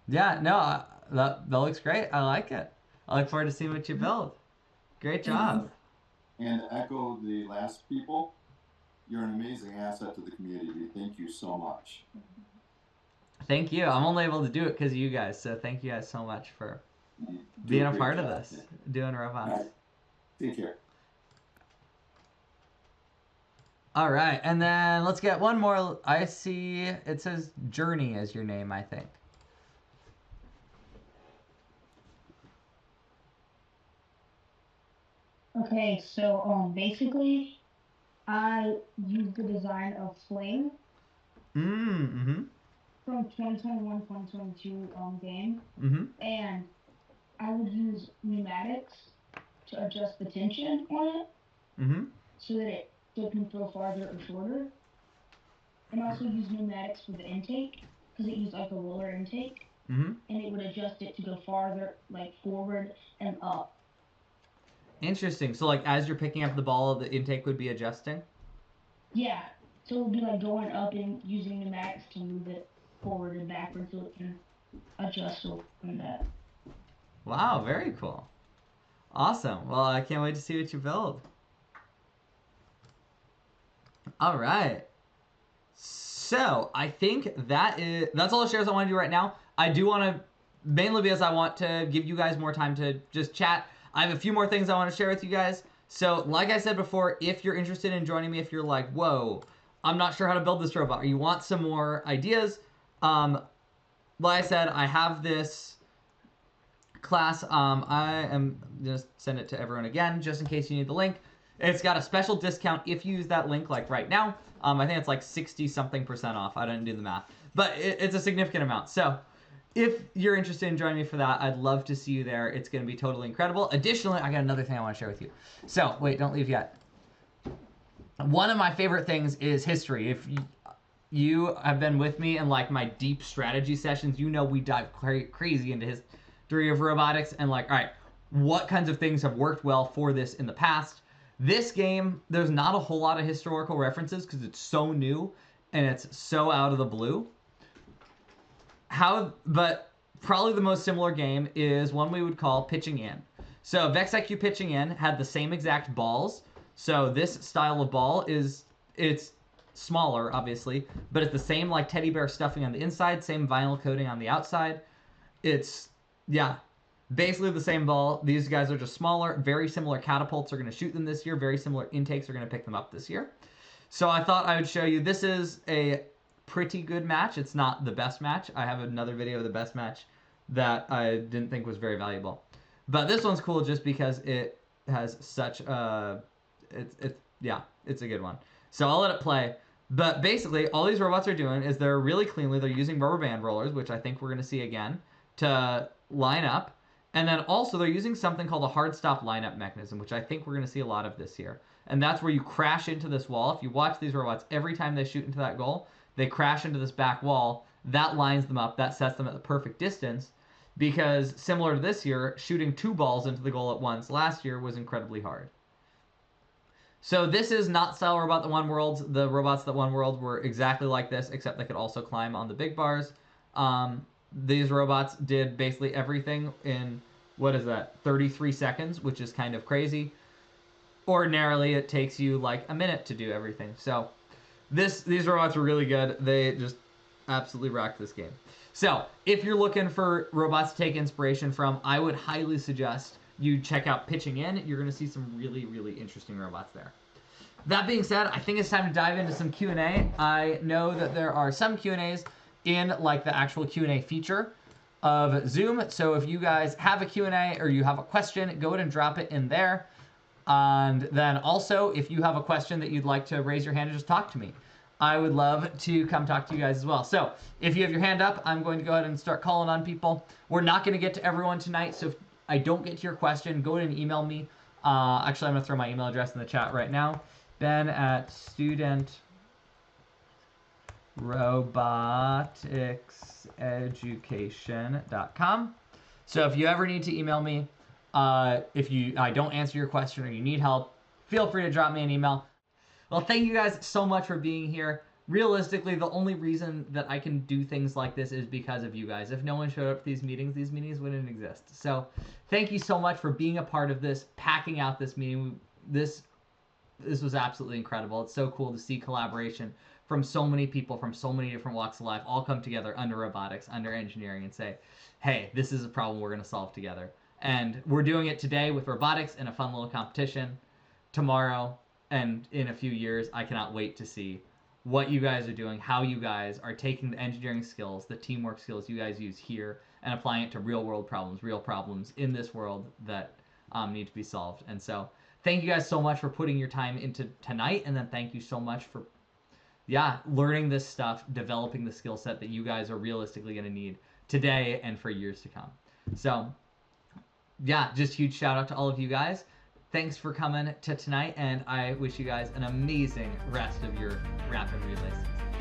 Yeah, no, that looks great. I like it. I look forward to seeing what you build. Great job. And to echo the last people, you're an amazing asset to the community. Thank you so much. Thank you. I'm only able to do it because of you guys, so thank you guys so much for being a part of this, doing robots. Right. Take care. All right, and then let's get one more. I see it says Journey as your name, I think. Okay, so basically, I used the design of Flame Mm-hmm. from 2021-2022 game, Mm-hmm. and I would use pneumatics to adjust the tension on it, Mm-hmm. so that it can throw farther or shorter, and also use pneumatics for the intake, because it used like a roller intake, Mm-hmm. and it would adjust it to go farther, like forward and up. Interesting. So like as you're picking up the ball, the intake would be adjusting? Yeah, so it would be like going up and using pneumatics to move it forward and backward so it can adjust from that. Wow, very cool. Awesome. Well, I can't wait to see what you build. All right. So I think that's all the shares I want to do right now. I do want to, mainly because I want to give you guys more time to just chat. I have a few more things I want to share with you guys. So like I said before, if you're interested in joining me, if you're like, whoa, I'm not sure how to build this robot, or you want some more ideas, like I said, I have this class. I am just send it to everyone again, just in case you need the link. It's got a special discount if you use that link like right now. I think it's like 60-something% off. I didn't do the math, but it's a significant amount. So if you're interested in joining me for that, I'd love to see you there. It's going to be totally incredible. Additionally, I got another thing I want to share with you. So wait, don't leave yet. One of my favorite things is history. If you have been with me in like my deep strategy sessions, you know we dive crazy into history of robotics and like, all right, what kinds of things have worked well for this in the past? This game, there's not a whole lot of historical references because it's so new and it's so out of the blue. But probably the most similar game is one we would call Pitching In. So Vex IQ Pitching In had the same exact balls. So this style of ball it's smaller, obviously, but it's the same like teddy bear stuffing on the inside, same vinyl coating on the outside. It's, yeah, basically the same ball. These guys are just smaller. Very similar catapults are going to shoot them this year. Very similar intakes are going to pick them up this year. So I thought I would show you. This is a pretty good match. It's not the best match. I have another video of the best match that I didn't think was very valuable. But this one's cool just because it has such a... it's a good one. So I'll let it play. But basically, all these robots are doing is they're really cleanly, they're using rubber band rollers, which I think we're going to see again, to line up. And then also they're using something called a hard stop lineup mechanism, which I think we're going to see a lot of this year. And that's where you crash into this wall. If you watch these robots, every time they shoot into that goal, they crash into this back wall. That lines them up. That sets them at the perfect distance. Because similar to this year, shooting 2 balls into the goal at once last year was incredibly hard. So this is not style robot that won worlds. The robots that won worlds were exactly like this, except they could also climb on the big bars. These robots did basically everything in, 33 seconds, which is kind of crazy. Ordinarily, it takes you like a minute to do everything. So these robots were really good. They just absolutely rocked this game. So if you're looking for robots to take inspiration from, I would highly suggest you check out Pitching In. You're going to see some really, really interesting robots there. That being said, I think it's time to dive into some Q&A. I know that there are some Q&As in like the actual Q&A feature of Zoom. So if you guys have a Q&A or you have a question, go ahead and drop it in there. And then also, if you have a question that you'd like to raise your hand and just talk to me, I would love to come talk to you guys as well. So if you have your hand up, I'm going to go ahead and start calling on people. We're not going to get to everyone tonight, so if I don't get to your question, go ahead and email me. Actually, I'm going to throw my email address in the chat right now. ben@studentroboticseducation.com. So if you ever need to email me, if I don't answer your question or you need help, feel free to drop me an email. Well, thank you guys so much for being here. Realistically, the only reason that I can do things like this is because of you guys. If no one showed up to these meetings wouldn't exist. So thank you so much for being a part of this, packing out this meeting. This was absolutely incredible. It's so cool to see collaboration from so many people from so many different walks of life all come together under robotics, under engineering, and say, hey, this is a problem we're going to solve together. And we're doing it today with robotics in a fun little competition. Tomorrow and in a few years, I cannot wait to see what you guys are doing, how you guys are taking the engineering skills, the teamwork skills you guys use here, and applying it to real problems in this world that need to be solved. And so thank you guys so much for putting your time into tonight, and then thank you so much for learning this stuff, developing the skill set that you guys are realistically going to need today and for years to come. So just huge shout out to all of you guys. Thanks for coming to tonight, and I wish you guys an amazing rest of your rapid relay season.